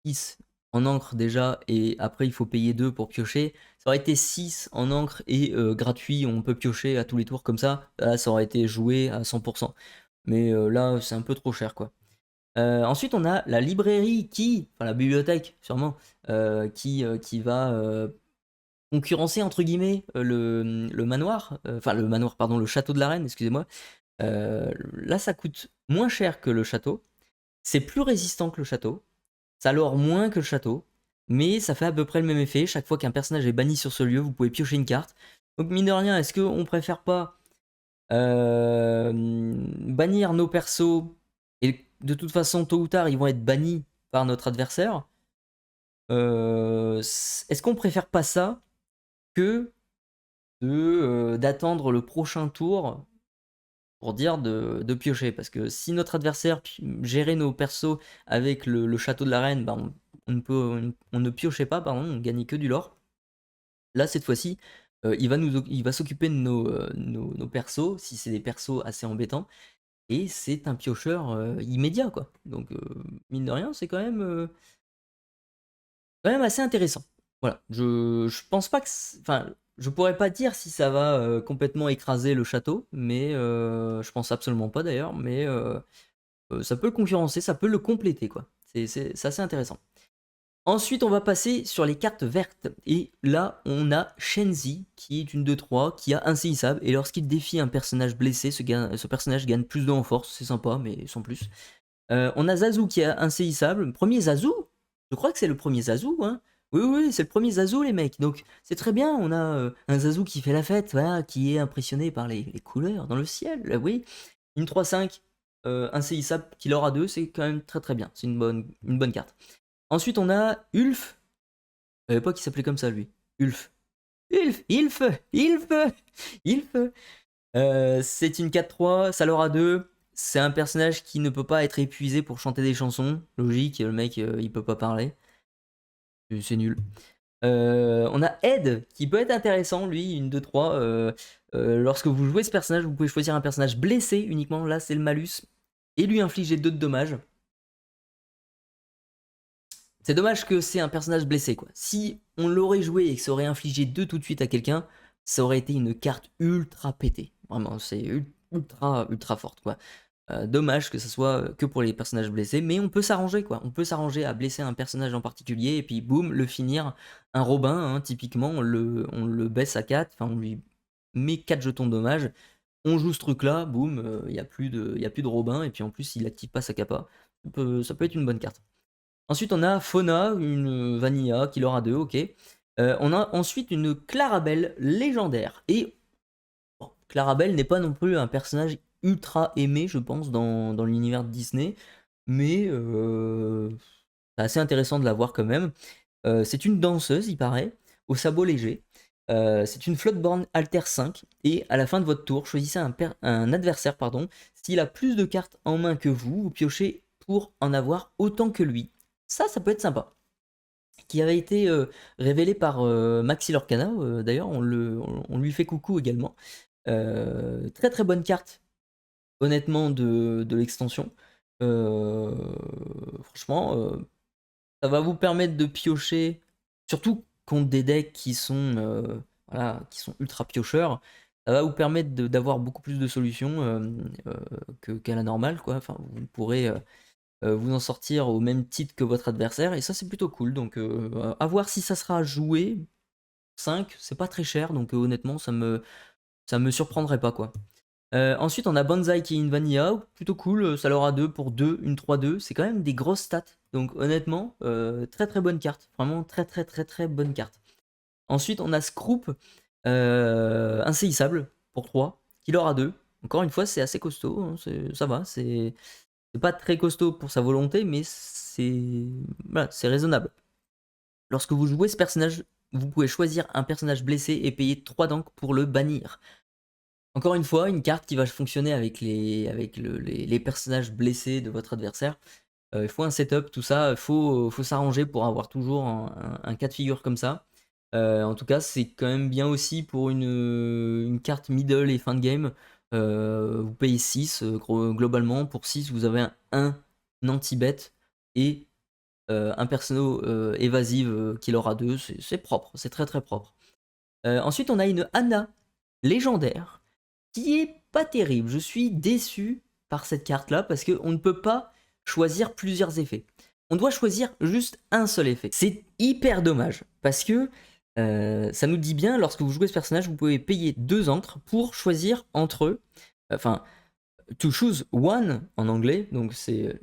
A: 6 en encre déjà, et après il faut payer 2 pour piocher. Ça aurait été 6 en encre et gratuit, on peut piocher à tous les tours comme ça. Là, ça aurait été joué à 100%. Mais là, c'est un peu trop cher quoi. Ensuite, on a la librairie enfin la bibliothèque sûrement, qui va concurrencer entre guillemets le manoir, enfin le manoir, pardon, le château de la reine, excusez-moi. Là, ça coûte moins cher que le château, c'est plus résistant que le château, ça lore moins que le château, mais ça fait à peu près le même effet. Chaque fois qu'un personnage est banni sur ce lieu, vous pouvez piocher une carte. Donc mine de rien, est-ce qu'on préfère pas bannir nos persos, et de toute façon, tôt ou tard, ils vont être bannis par notre adversaire. Est-ce qu'on préfère pas ça que d'attendre le prochain tour pour dire de piocher? Parce que si notre adversaire gérait nos persos avec le château de la reine, bah on ne piochait pas, pardon, on gagnait que du lore. Là, cette fois-ci, il va s'occuper de nos persos, si c'est des persos assez embêtants, et c'est un piocheur immédiat, quoi. Donc, mine de rien, c'est quand même assez intéressant. Voilà, je pense pas que... Enfin, je pourrais pas dire si ça va complètement écraser le château, mais je pense absolument pas d'ailleurs, mais ça peut le concurrencer, ça peut le compléter, quoi. C'est assez intéressant. Ensuite, on va passer sur les cartes vertes. Et là, on a Shenzi, qui est une 2-3, qui a insaisissable. Et lorsqu'il défie un personnage blessé, ce personnage gagne +2 en force. C'est sympa, mais sans plus. On a Zazu qui a insaisissable. Premier Zazu? Je crois que c'est le premier Zazu, hein. Oui, oui, c'est le premier Zazu, les mecs. Donc, c'est très bien. On a un Zazu qui fait la fête, voilà, qui est impressionné par les couleurs dans le ciel. Oui. Une 3-5 insaisissable qui l'aura 2, c'est quand même très très bien. C'est une bonne carte. Ensuite, on a Ulf. Je savais pas qu'il s'appelait comme ça, lui. Ulf. Ilf. C'est une 4-3, ça l'aura 2. C'est un personnage qui ne peut pas être épuisé pour chanter des chansons. Logique, le mec, il peut pas parler. C'est nul. On a Ed, qui peut être intéressant, lui, une 2-3. Lorsque vous jouez ce personnage, vous pouvez choisir un personnage blessé uniquement. Là, c'est le malus. Et lui infliger 2 de dommages. C'est dommage que c'est un personnage blessé, quoi. Si on l'aurait joué et que ça aurait infligé 2 tout de suite à quelqu'un, ça aurait été une carte ultra pétée. Vraiment, c'est ultra, ultra forte, quoi. Dommage que ce soit que pour les personnages blessés, mais on peut s'arranger, quoi. On peut s'arranger à blesser un personnage en particulier et puis boum, le finir. Un Robin, hein, typiquement, on le baisse à 4, enfin on lui met 4 jetons de dommage. On joue ce truc-là, boum, il n'y a plus de Robin, et puis en plus il active pas sa capa. Ça peut être une bonne carte. Ensuite, on a Fauna, une Vanilla, qui l'aura 2, ok. On a ensuite une Clarabelle légendaire. Et bon, Clarabelle n'est pas non plus un personnage ultra aimé, je pense, dans l'univers de Disney. Mais c'est assez intéressant de la voir quand même. C'est une danseuse, il paraît, au sabot léger. C'est une Floodborn Alter 5. Et à la fin de votre tour, choisissez un adversaire, pardon. S'il a plus de cartes en main que vous piochez pour en avoir autant que lui. Ça peut être sympa. Qui avait été révélé par Maxi Lorcana, d'ailleurs, on lui fait coucou également. Très très bonne carte, honnêtement, de l'extension. Franchement, ça va vous permettre de piocher, surtout contre des decks qui sont ultra piocheurs. Ça va vous permettre d'avoir beaucoup plus de solutions qu'à la normale, quoi. Enfin, vous pourrez vous en sortir au même titre que votre adversaire, et ça c'est plutôt cool, donc à voir si ça sera joué. 5, c'est pas très cher, donc honnêtement ça me surprendrait pas, quoi. Ensuite on a Banzai qui est une Vanilla, plutôt cool, ça leur a 2 pour 2, une 3-2, c'est quand même des grosses stats, donc honnêtement, très très bonne carte, vraiment très très très très bonne carte. Ensuite on a Scroop, insaisissable pour 3, qui leur a 2, encore une fois c'est assez costaud, hein, ça va, c'est pas très costaud pour sa volonté, mais voilà, c'est raisonnable. Lorsque vous jouez ce personnage, vous pouvez choisir un personnage blessé et payer 3 d'encre pour le bannir. Encore une fois, une carte qui va fonctionner avec les personnages blessés de votre adversaire. Il faut un setup, tout ça, il faut s'arranger pour avoir toujours un cas de figure comme ça. En tout cas, c'est quand même bien aussi pour une carte middle et fin de game. Vous payez 6, globalement. Pour 6, vous avez un anti-bet et un perso évasive qui aura 2. C'est propre, c'est très très propre. Ensuite, on a une Anna légendaire qui est pas terrible. Je suis déçu par cette carte-là parce qu'on ne peut pas choisir plusieurs effets. On doit choisir juste un seul effet. C'est hyper dommage parce que ça nous dit bien, lorsque vous jouez ce personnage, vous pouvez payer 2 encres pour choisir entre eux. Enfin, to choose one en anglais, donc c'est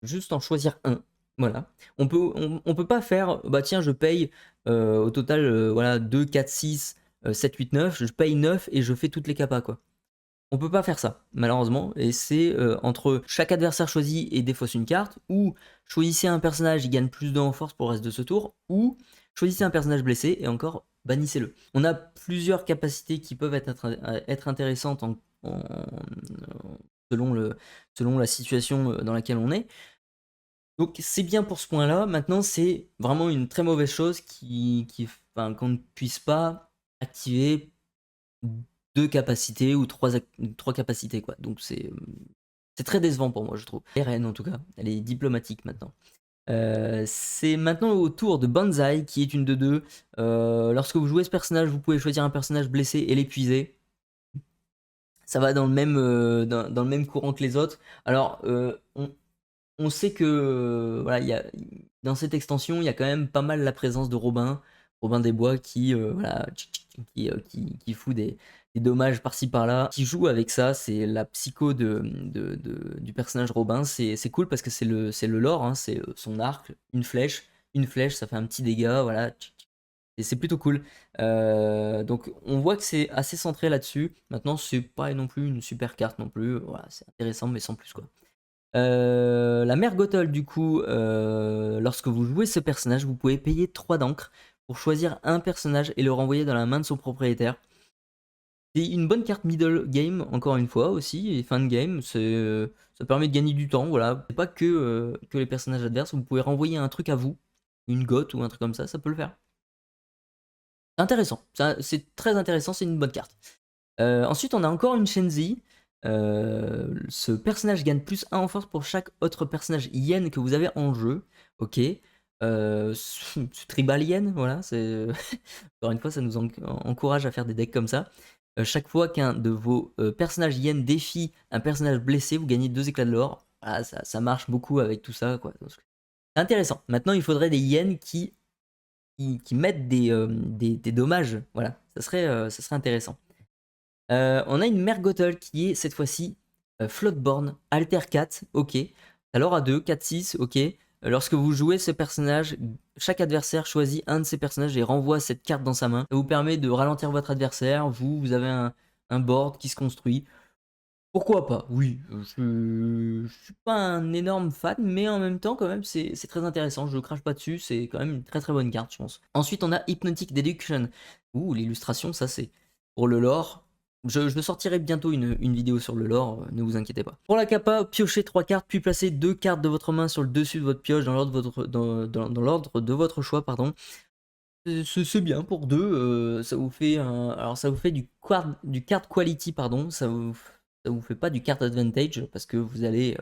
A: juste en choisir un. Voilà. On peut pas faire, bah tiens, je paye au total voilà, 2, 4, 6, 7, 8, 9, je paye 9 et je fais toutes les capas, quoi. On peut pas faire ça, malheureusement, et c'est entre chaque adversaire choisi et défausse une carte, ou choisissez un personnage, il gagne plus de en force pour le reste de ce tour, ou choisissez un personnage blessé et encore bannissez-le. On a plusieurs capacités qui peuvent être intéressantes selon la situation dans laquelle on est. Donc c'est bien pour ce point-là. Maintenant, c'est vraiment une très mauvaise chose enfin, qu'on ne puisse pas activer 2 capacités ou 3 capacités, quoi. Donc c'est très décevant pour moi, je trouve. RN en tout cas, elle est diplomatique maintenant. C'est maintenant au tour de Banzai qui est une 2-2. Lorsque vous jouez ce personnage, vous pouvez choisir un personnage blessé et l'épuiser. Ça va dans le même courant que les autres. Alors, on sait que voilà, dans cette extension, il y a quand même pas mal la présence de Robin des Bois qui, voilà, qui fout des dommages par-ci par-là, qui joue avec ça. C'est la psycho du personnage Robin. C'est cool parce que c'est le lore, hein, c'est son arc, une flèche, ça fait un petit dégât, voilà. Et c'est plutôt cool. Donc on voit que c'est assez centré là-dessus. Maintenant, c'est pas non plus une super carte non plus. Voilà, c'est intéressant, mais sans plus, quoi. La mère Gothel, du coup, lorsque vous jouez ce personnage, vous pouvez payer 3 d'encre pour choisir un personnage et le renvoyer dans la main de son propriétaire. C'est une bonne carte middle game, encore une fois aussi, et fin de game, ça permet de gagner du temps, voilà. C'est pas que les personnages adverses, vous pouvez renvoyer un truc à vous, une goth ou un truc comme ça peut le faire. Intéressant, c'est très intéressant, c'est une bonne carte. Ensuite, on a encore une Shenzi. Ce personnage gagne plus 1 en force pour chaque autre personnage yen que vous avez en jeu. Ok. Tribalienne, voilà, c'est encore une fois, ça nous encourage à faire des decks comme ça. Chaque fois qu'un de vos personnages Yen défie un personnage blessé, vous gagnez 2 éclats de l'or. Voilà, ça marche beaucoup avec tout ça, quoi. C'est intéressant. Maintenant, il faudrait des Yens qui mettent des dommages. Voilà, ça serait intéressant. On a une Mergottle qui est cette fois-ci Floodborn, Alter 4, ok. Alors à 2, 4, 6, ok. Lorsque vous jouez ce personnage, chaque adversaire choisit un de ces personnages et renvoie cette carte dans sa main. Ça vous permet de ralentir votre adversaire. Vous avez un board qui se construit. Pourquoi pas? Oui, je suis pas un énorme fan, mais en même temps, quand même, c'est très intéressant. Je crache pas dessus, c'est quand même une très très bonne carte, je pense. Ensuite, on a Hypnotic Deduction. Ouh, l'illustration, ça c'est pour le lore. Je sortirai bientôt une vidéo sur le lore, ne vous inquiétez pas. Pour la capa, piochez 3 cartes, puis placez 2 cartes de votre main sur le dessus de votre pioche dans l'ordre dans l'ordre de votre choix, pardon. C'est bien pour 2, ça vous fait alors ça vous fait du card quality, pardon, ça vous fait pas du card advantage parce que vous allez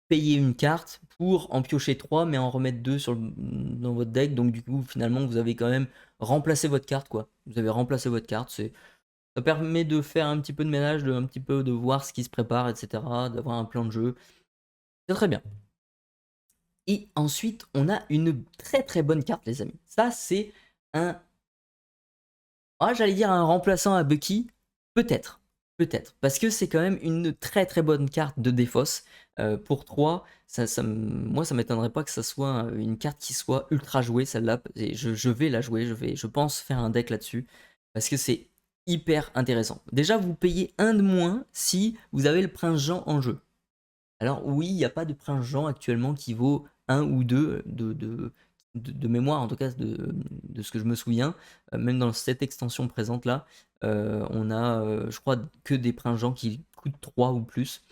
A: payer une carte pour en piocher 3 mais en remettre 2 dans votre deck, donc du coup finalement vous avez quand même remplacé votre carte, quoi. Vous avez remplacé votre carte, ça permet de faire un petit peu de ménage, un petit peu de voir ce qui se prépare, etc., d'avoir un plan de jeu. C'est très bien. Et ensuite, on a une très très bonne carte, les amis. Ça, c'est un... Ah, j'allais dire un remplaçant à Bucky. Peut-être. Peut-être. Parce que c'est quand même une très très bonne carte de défausse. Pour 3, moi ça m'étonnerait pas que ça soit une carte qui soit ultra jouée, celle-là. Et je vais la jouer, je pense faire un deck là-dessus. Parce que c'est hyper intéressant. Déjà, vous payez un de moins si vous avez le Prince Jean en jeu. Alors oui, il n'y a pas de Prince Jean actuellement qui vaut 1 ou 2 de mémoire, en tout cas de ce que je me souviens. Même dans cette extension présente là, on a, je crois, que des Prince Jean qui coûtent 3 ou plus.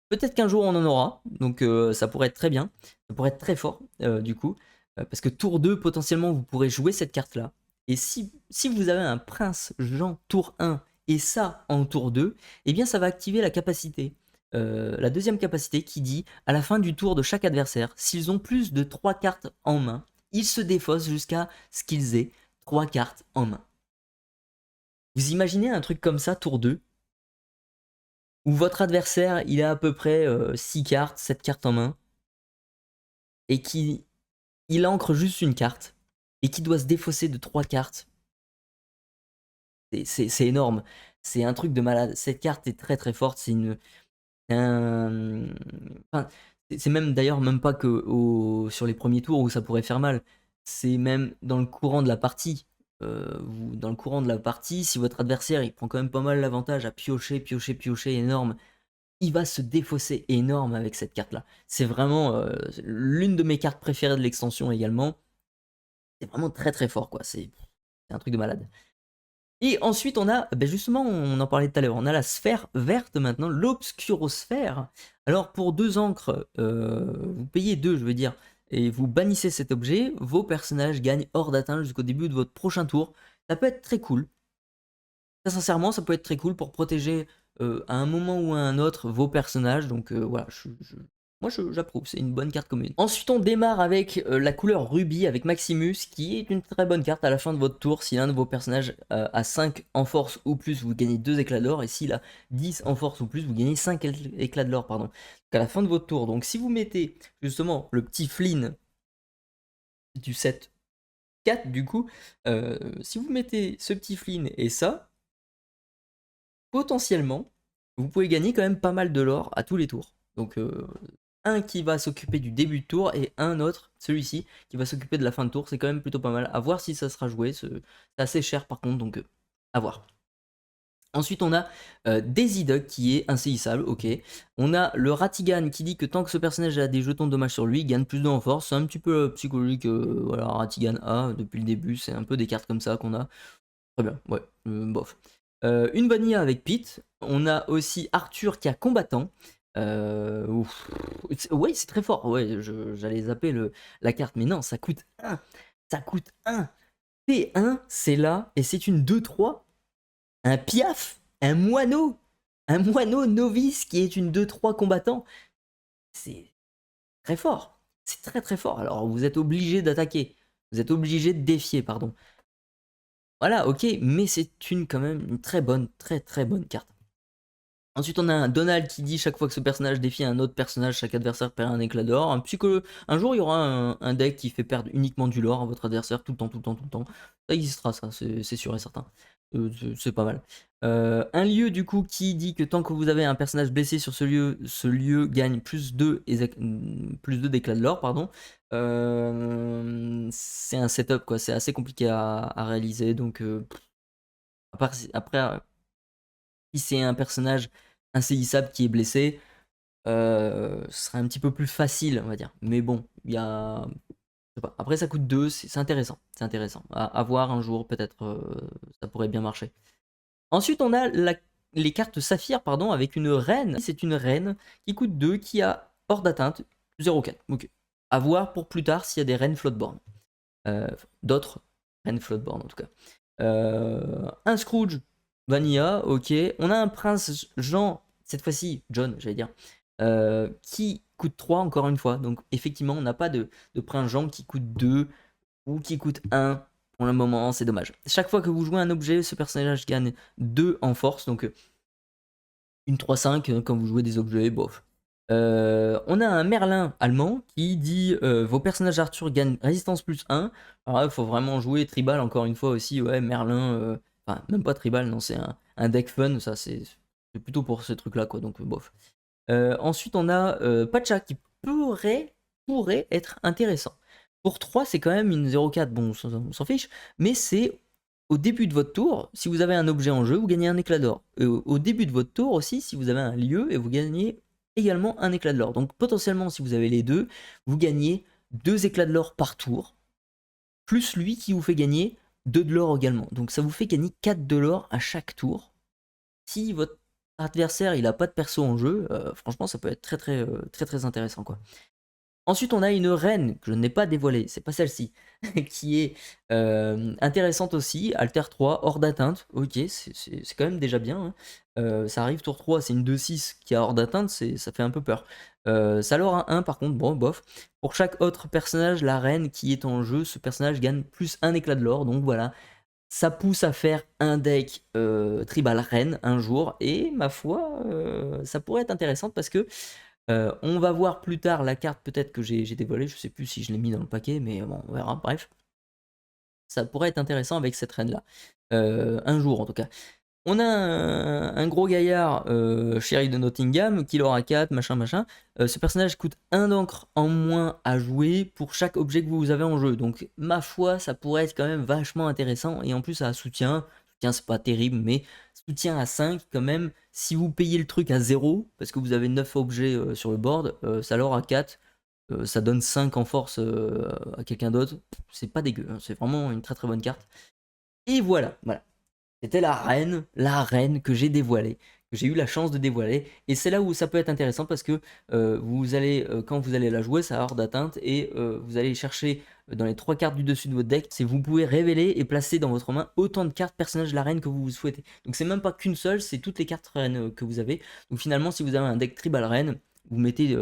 A: Peut-être qu'un jour on en aura, donc ça pourrait être très bien, ça pourrait être très fort du coup, parce que tour 2, potentiellement vous pourrez jouer cette carte là. Et si vous avez un Prince Jean tour 1 et ça en tour 2, eh bien ça va activer la capacité. La deuxième capacité qui dit à la fin du tour de chaque adversaire, s'ils ont plus de 3 cartes en main, ils se défaussent jusqu'à ce qu'ils aient 3 cartes en main. Vous imaginez un truc comme ça tour 2, où votre adversaire il a à peu près 6 cartes, 7 cartes en main, et il ancre juste une carte, et qui doit se défausser de 3 cartes. C'est énorme, c'est un truc de malade. Cette carte est très très forte, enfin, c'est même d'ailleurs même pas que sur les premiers tours où ça pourrait faire mal, c'est même dans le courant de la partie. Dans le courant de la partie, si votre adversaire il prend quand même pas mal l'avantage à piocher, piocher, piocher énorme, il va se défausser énorme avec cette carte-là. C'est vraiment l'une de mes cartes préférées de l'extension également. C'est vraiment très très fort, quoi. C'est un truc de malade. Et ensuite, on a, ben justement, on en parlait tout à l'heure, on a la sphère verte maintenant, l'obscurosphère. Alors, pour 2 encres, vous payez 2, je veux dire, et vous bannissez cet objet, vos personnages gagnent hors d'atteinte jusqu'au début de votre prochain tour. Ça peut être très cool. Très sincèrement, ça peut être très cool pour protéger à un moment ou à un autre vos personnages. Donc voilà, moi j'approuve, c'est une bonne carte commune. Ensuite, on démarre avec la couleur rubis avec Maximus, qui est une très bonne carte à la fin de votre tour. Si l'un de vos personnages a 5 en force ou plus, vous gagnez 2 éclats d'or. Et s'il a 10 en force ou plus, vous gagnez 5 éclats de l'or, pardon. Donc à la fin de votre tour. Donc si vous mettez justement le petit Flynn du set 4, du coup, si vous mettez ce petit Flynn et ça, potentiellement, vous pouvez gagner quand même pas mal de l'or à tous les tours. Donc un qui va s'occuper du début de tour et un autre, celui-ci, qui va s'occuper de la fin de tour. C'est quand même plutôt pas mal. À voir si ça sera joué. C'est assez cher par contre, donc à voir. Ensuite, on a Daisy Duck qui est insaisissable, ok. On a le Ratigan qui dit que tant que ce personnage a des jetons de dommage sur lui, il gagne plus de en force. C'est un petit peu psychologique, voilà, Ratigan a depuis le début. C'est un peu des cartes comme ça qu'on a. Très bien, ouais, bof. Une Vanilla avec Pete. On a aussi Arthur qui a combattant. Ouais, c'est très fort. Ouais, j'allais zapper la carte, mais non, ça coûte 1. Ça coûte 1. P1, c'est là, et c'est une 2-3. Un piaf, un moineau. Un moineau novice qui est une 2-3 combattant. C'est très fort. c'est très très fort. Alors vous êtes obligé d'attaquer, vous êtes obligé de défier, pardon. Voilà, ok, mais c'est quand même une très bonne, très très bonne carte. Ensuite, on a un Donald qui dit chaque fois que ce personnage défie un autre personnage, chaque adversaire perd un éclat d'or. Un jour, il y aura un deck qui fait perdre uniquement du lore à votre adversaire tout le temps, tout le temps, tout le temps. Ça existera, ça, c'est sûr et certain. C'est pas mal. Un lieu, du coup, qui dit que tant que vous avez un personnage blessé sur ce lieu gagne plus 2 d'éclat de l'or, pardon. C'est un setup, quoi. C'est assez compliqué à réaliser, donc après si c'est un personnage insaisissable qui est blessé, ce serait un petit peu plus facile, on va dire. Mais bon, il y a. Je sais pas. Après, ça coûte 2, c'est intéressant. C'est intéressant. À voir un jour, peut-être, ça pourrait bien marcher. Ensuite, on a les cartes Saphir, pardon, avec une reine. C'est une reine qui coûte 2, qui a hors d'atteinte 0,4. Ok. À voir pour plus tard s'il y a des reines floatborn. D'autres reines floatborn, en tout cas. Un Scrooge Vanilla, ok. On a un prince Jean, cette fois-ci, John, j'allais dire, qui coûte 3 encore une fois. Donc effectivement, on n'a pas de prince Jean qui coûte 2 ou qui coûte 1 pour le moment, c'est dommage. Chaque fois que vous jouez un objet, ce personnage gagne 2 en force, donc une 3-5 quand vous jouez des objets, bof. On a un Merlin allemand qui dit vos personnages Arthur gagnent résistance plus 1. Alors là, il faut vraiment jouer tribal encore une fois aussi. Ouais, Merlin, enfin, même pas tribal, non, c'est un deck fun, ça c'est plutôt pour ce truc là, quoi, donc bof. Ensuite, on a Pacha qui pourrait être intéressant. Pour 3, c'est quand même une 0,4, bon, on s'en fiche, mais c'est au début de votre tour, si vous avez un objet en jeu, vous gagnez un éclat d'or. Au début de votre tour aussi, si vous avez un lieu, et vous gagnez également un éclat de l'or. Donc potentiellement, si vous avez les deux, vous gagnez 2 éclats de l'or par tour, plus lui qui vous fait gagner 2 de l'or également. Donc ça vous fait gagner 4 de l'or à chaque tour. Si votre adversaire il a pas de perso en jeu, franchement ça peut être très intéressant, quoi. Ensuite, on a une reine que je n'ai pas dévoilée, c'est pas celle-ci, qui est intéressante aussi, Alter 3, hors d'atteinte. Ok, c'est quand même déjà bien, hein. Ça arrive tour 3, c'est une 2-6 qui a hors d'atteinte, ça fait un peu peur. Ça leur a 1 par contre, bon, bof. Pour chaque autre personnage, la reine qui est en jeu, ce personnage gagne plus 1 éclat de l'or, donc voilà. Ça pousse à faire un deck tribal reine un jour, et ma foi, ça pourrait être intéressant parce que on va voir plus tard la carte peut-être que j'ai dévoilée, je sais plus si je l'ai mis dans le paquet, mais bon, on verra, bref. Ça pourrait être intéressant avec cette reine-là. Un jour en tout cas. On a un gros gaillard, chéri de Nottingham, qui aura 4, machin. Ce personnage coûte 1 d'encre en moins à jouer pour chaque objet que vous avez en jeu. Donc, ma foi, ça pourrait être quand même vachement intéressant. Et en plus, ça a soutien. Soutien, c'est pas terrible, mais soutien à 5 quand même. Si vous payez le truc à 0, parce que vous avez 9 objets sur le board, ça leur a 4. Ça donne 5 en force à quelqu'un d'autre. C'est pas dégueu, hein. C'est vraiment une très bonne carte. Et voilà. C'était la reine que j'ai dévoilée, que j'ai eu la chance de dévoiler. Et c'est là où ça peut être intéressant parce que vous allez, quand vous allez la jouer, ça a hors d'atteinte et vous allez chercher dans les 3 cartes du dessus de votre deck, c'est vous pouvez révéler et placer dans votre main autant de cartes personnages de la reine que vous souhaitez. Donc c'est même pas qu'une seule, c'est toutes les cartes reines que vous avez. Donc finalement, si vous avez un deck tribal reine, vous mettez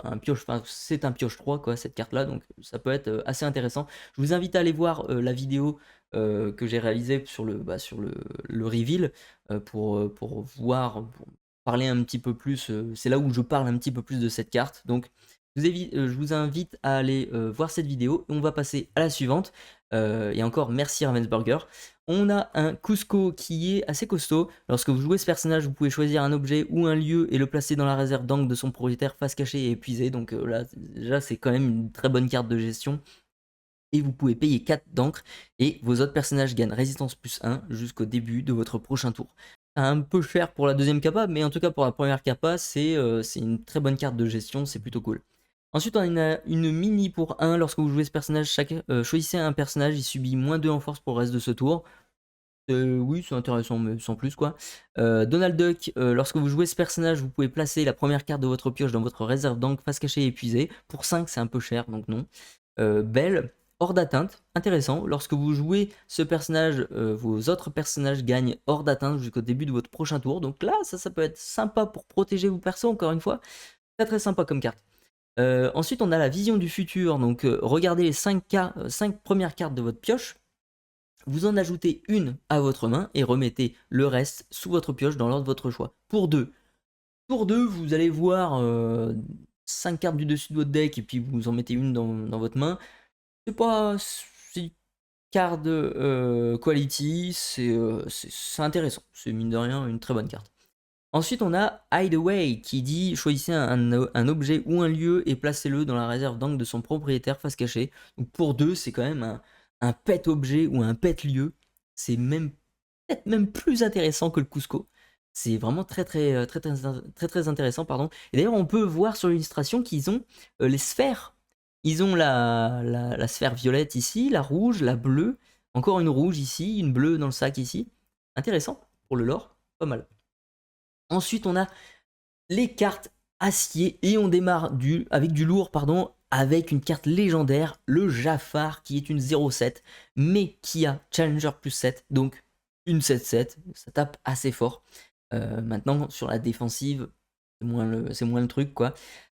A: un pioche, enfin c'est un pioche 3 quoi, cette carte là, donc ça peut être assez intéressant. Je vous invite à aller voir la vidéo que j'ai réalisé sur le reveal pour voir, pour parler un petit peu plus. C'est là où je parle un petit peu plus de cette carte. Donc, je vous invite à aller voir cette vidéo. On va passer à la suivante. Et encore, merci Ravensburger. On a un Cusco qui est assez costaud. Lorsque vous jouez ce personnage, vous pouvez choisir un objet ou un lieu et le placer dans la réserve d'angle de son propriétaire face cachée et épuisée. Donc là, déjà, c'est quand même une très bonne carte de gestion. Et vous pouvez payer 4 d'encre et vos autres personnages gagnent résistance plus 1 jusqu'au début de votre prochain tour. Un peu cher pour la deuxième capa, mais en tout cas pour la première capa, c'est une très bonne carte de gestion, c'est plutôt cool. Ensuite, on a une mini pour 1. Lorsque vous jouez ce personnage, choisissez un personnage, il subit moins 2 en force pour le reste de ce tour. Oui, c'est intéressant, mais sans plus quoi. Donald Duck, lorsque vous jouez ce personnage, vous pouvez placer la première carte de votre pioche dans votre réserve d'encre face cachée et épuisée. Pour 5, c'est un peu cher, donc non. Belle, hors d'atteinte, intéressant. Lorsque vous jouez ce personnage, vos autres personnages gagnent hors d'atteinte jusqu'au début de votre prochain tour. Donc là, ça peut être sympa pour protéger vos persos, encore une fois. Très sympa comme carte. Ensuite, on a la vision du futur. Donc, regardez les 5 premières cartes de votre pioche. Vous en ajoutez une à votre main et remettez le reste sous votre pioche dans l'ordre de votre choix. Pour 2. Pour 2, vous allez voir 5 cartes du dessus de votre deck et puis vous en mettez une dans votre main. C'est pas... C'est card quality, c'est intéressant. C'est mine de rien une très bonne carte. Ensuite, on a Hideaway qui dit choisissez un objet ou un lieu et placez-le dans la réserve d'angle de son propriétaire face cachée. Donc pour 2, c'est quand même un pet objet ou un pet lieu. C'est peut-être même plus intéressant que le Cusco. C'est vraiment très intéressant, pardon. Et d'ailleurs, on peut voir sur l'illustration qu'ils ont les sphères. Ils ont la sphère violette ici, la rouge, la bleue, encore une rouge ici, une bleue dans le sac ici. Intéressant pour le lore, pas mal. Ensuite, on a les cartes acier et on démarre avec du lourd, avec une carte légendaire, le Jafar, qui est une 0-7, mais qui a Challenger plus 7, donc une 7-7, ça tape assez fort. Maintenant, sur la défensive, c'est moins le truc, quoi.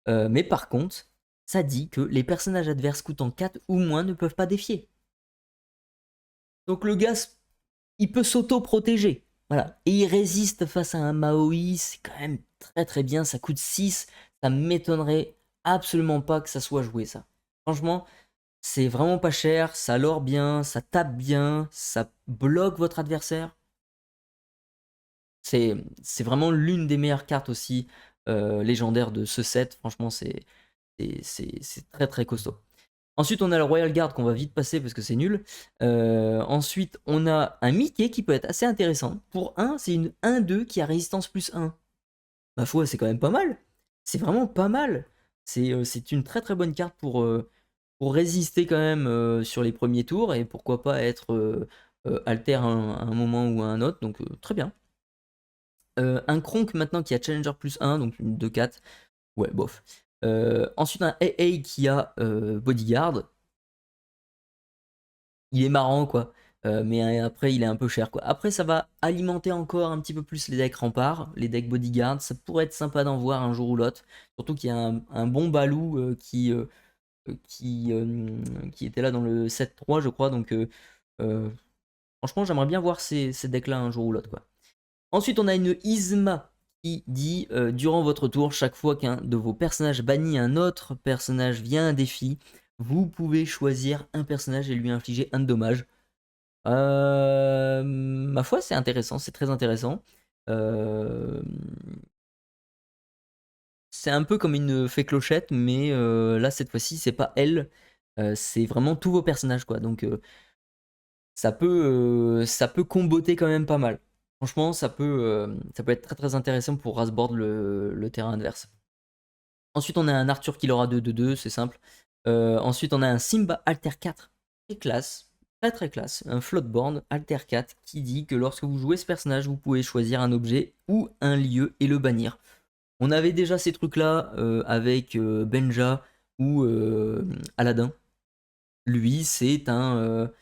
A: Mais par contre, ça dit que les personnages adverses coûtant 4 ou moins ne peuvent pas défier. Donc le gars, il peut s'auto-protéger. Voilà. Et il résiste face à un Maui, c'est quand même très bien. Ça coûte 6. Ça m'étonnerait absolument pas que ça soit joué, ça. Franchement, c'est vraiment pas cher. Ça lore bien, ça tape bien, ça bloque votre adversaire. C'est vraiment l'une des meilleures cartes aussi légendaires de ce set. Franchement, c'est très costaud. Ensuite, on a le Royal Guard qu'on va vite passer parce que c'est nul. Ensuite, on a un Mickey qui peut être assez intéressant. Pour 1, c'est une 1-2 qui a résistance plus 1. Ma foi, c'est quand même pas mal. C'est vraiment pas mal. C'est une très bonne carte pour résister quand même sur les premiers tours et pourquoi pas être alter à un moment ou à un autre. Donc très bien. Un Kronk maintenant qui a Challenger plus 1, donc une 2-4. Ouais, bof. Ensuite, un AA qui a Bodyguard. Il est marrant, quoi. Mais après, il est un peu cher, quoi. Après, ça va alimenter encore un petit peu plus les decks remparts, les decks Bodyguard. Ça pourrait être sympa d'en voir un jour ou l'autre. Surtout qu'il y a un bon Balou qui était là dans le 7-3, je crois. Donc, franchement, j'aimerais bien voir ces decks-là un jour ou l'autre, quoi. Ensuite, on a une Isma qui dit durant votre tour, chaque fois qu'un de vos personnages bannit un autre personnage via un défi, vous pouvez choisir un personnage et lui infliger un dommage. Ma foi, c'est intéressant, c'est très intéressant. C'est un peu comme une fée clochette, mais là, cette fois-ci, c'est pas elle, c'est vraiment tous vos personnages, quoi. Donc, ça peut comboter quand même pas mal. Franchement, ça peut être très intéressant pour rasboard le terrain adverse. Ensuite, on a un Arthur qui l'aura 2-2-2, c'est simple. Ensuite, on a un Simba Alter 4, très classe, très classe. Un Floatborn Alter 4 qui dit que lorsque vous jouez ce personnage, vous pouvez choisir un objet ou un lieu et le bannir. On avait déjà ces trucs-là avec Benja ou Aladdin. Lui, c'est un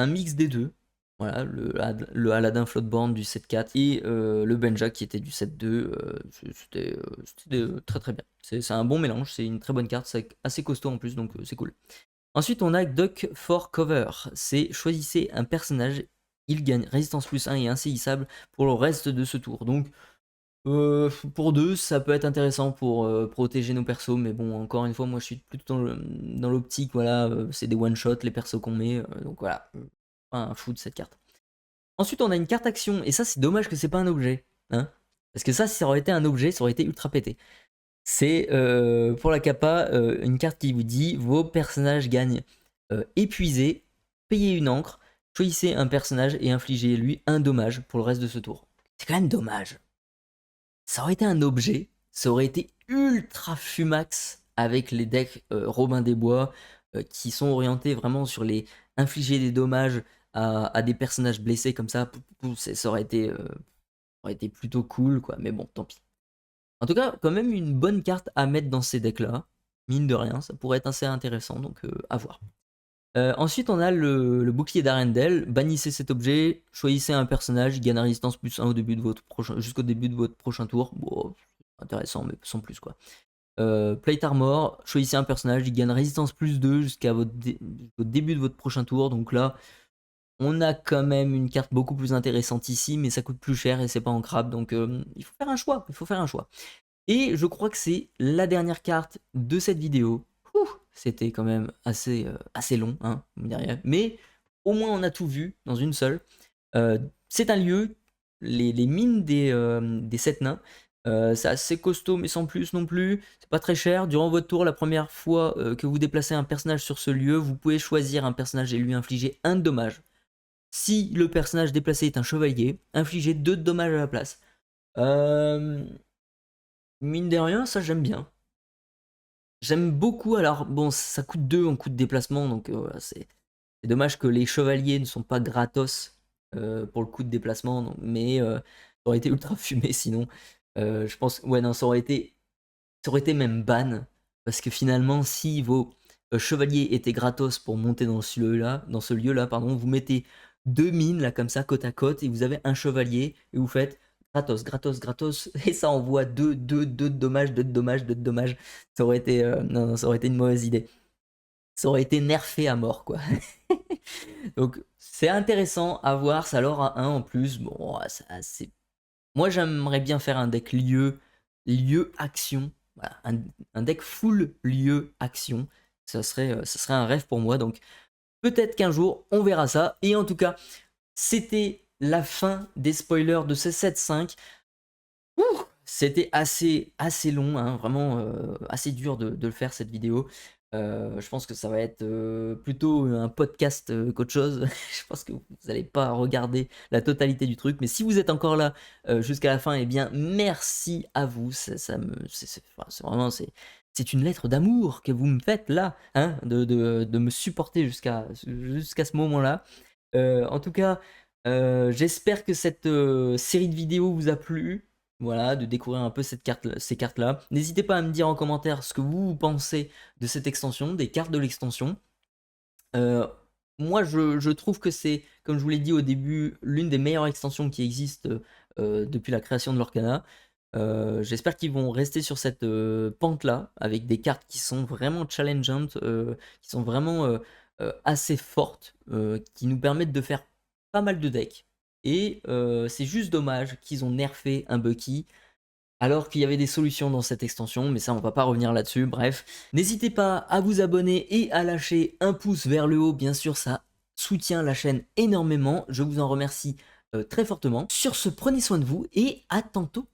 A: mix des deux. Voilà, le Aladdin Floatborn du 7-4 et le Benja qui était du 7-2. C'était très bien. C'est un bon mélange, c'est une très bonne carte, c'est assez costaud en plus, donc c'est cool. Ensuite, on a Duck for Cover. C'est choisissez un personnage, il gagne résistance plus 1 et insaisissable pour le reste de ce tour. Donc, pour 2, ça peut être intéressant pour protéger nos persos, mais bon, encore une fois, moi je suis plutôt dans l'optique, voilà, c'est des one-shot les persos qu'on met, donc voilà, pas un fou de cette carte. Ensuite, on a une carte action, et ça, c'est dommage que c'est pas un objet, hein, parce que ça, si ça aurait été un objet, ça aurait été ultra pété. C'est pour la capa, une carte qui vous dit vos personnages gagnent épuisé, payez une encre, choisissez un personnage et infligez-lui un dommage pour le reste de ce tour. C'est quand même dommage. Ça aurait été un objet, ça aurait été ultra fumax avec les decks Robin des Bois qui sont orientés vraiment sur les infliger des dommages à des personnages blessés comme ça. Ça aurait été plutôt cool, quoi. Mais bon, tant pis. En tout cas, quand même une bonne carte à mettre dans ces decks-là. Mine de rien, ça pourrait être assez intéressant, donc à voir. Ensuite, on a le bouclier d'Arendelle. Bannissez cet objet, choisissez un personnage, il gagne la résistance plus 1 jusqu'au début de votre prochain tour. Bon, intéressant, mais sans plus, quoi. Plate Armor, choisissez un personnage, il gagne résistance plus 2 jusqu'à votre au début de votre prochain tour. Donc là, on a quand même une carte beaucoup plus intéressante ici, mais ça coûte plus cher et c'est pas ancrable. Donc il faut faire un choix, il faut faire un choix. Et je crois que c'est la dernière carte de cette vidéo. C'était quand même assez long, hein, mais au moins on a tout vu dans une seule. C'est un lieu, les mines des 7 nains. C'est assez costaud mais sans plus non plus, c'est pas très cher. Durant votre tour, la première fois que vous déplacez un personnage sur ce lieu, vous pouvez choisir un personnage et lui infliger 1 dommage. Si le personnage déplacé est un chevalier, infligez 2 dommages à la place. Mine de rien, ça j'aime bien. J'aime beaucoup, alors bon, ça coûte 2 en coût de déplacement, donc voilà, c'est dommage que les chevaliers ne sont pas gratos pour le coût de déplacement, mais ça aurait été ultra fumé sinon. Je pense, ouais, non, ça aurait été même ban, parce que finalement, si vos chevaliers étaient gratos pour monter dans ce lieu-là, pardon, vous mettez 2 mines là comme ça côte à côte et vous avez un chevalier et vous faites gratos, gratos, gratos et ça envoie 2 de dommages, 2 de dommages, 2 de dommages. Ça aurait été non, ça aurait été une mauvaise idée. Ça aurait été nerfé à mort quoi. Donc c'est intéressant à voir, ça leur a un en plus. Bon, c'est moi j'aimerais bien faire un deck lieu action. Voilà, un deck full lieu action. Ça serait un rêve pour moi. Donc peut-être qu'un jour on verra ça. Et en tout cas, c'était la fin des spoilers de ce 7.5. C'était assez long, hein, vraiment assez dur de le faire cette vidéo. Je pense que ça va être plutôt un podcast qu'autre chose. Je pense que vous n'allez pas regarder la totalité du truc. Mais si vous êtes encore là jusqu'à la fin, eh bien merci à vous. C'est vraiment c'est une lettre d'amour que vous me faites là, hein, de me supporter jusqu'à ce moment-là. En tout cas, j'espère que cette série de vidéos vous a plu. Voilà, de découvrir un peu ces cartes-là. N'hésitez pas à me dire en commentaire ce que vous pensez de cette extension, des cartes de l'extension. Moi, je trouve que c'est, comme je vous l'ai dit au début, l'une des meilleures extensions qui existent depuis la création de l'Orcana. J'espère qu'ils vont rester sur cette pente-là, avec des cartes qui sont vraiment challengeantes, qui sont vraiment assez fortes, qui nous permettent de faire pas mal de decks. Et c'est juste dommage qu'ils ont nerfé un Bucky, alors qu'il y avait des solutions dans cette extension, mais ça on va pas revenir là-dessus, bref. N'hésitez pas à vous abonner et à lâcher un pouce vers le haut, bien sûr ça soutient la chaîne énormément, je vous en remercie très fortement. Sur ce, prenez soin de vous et à tantôt.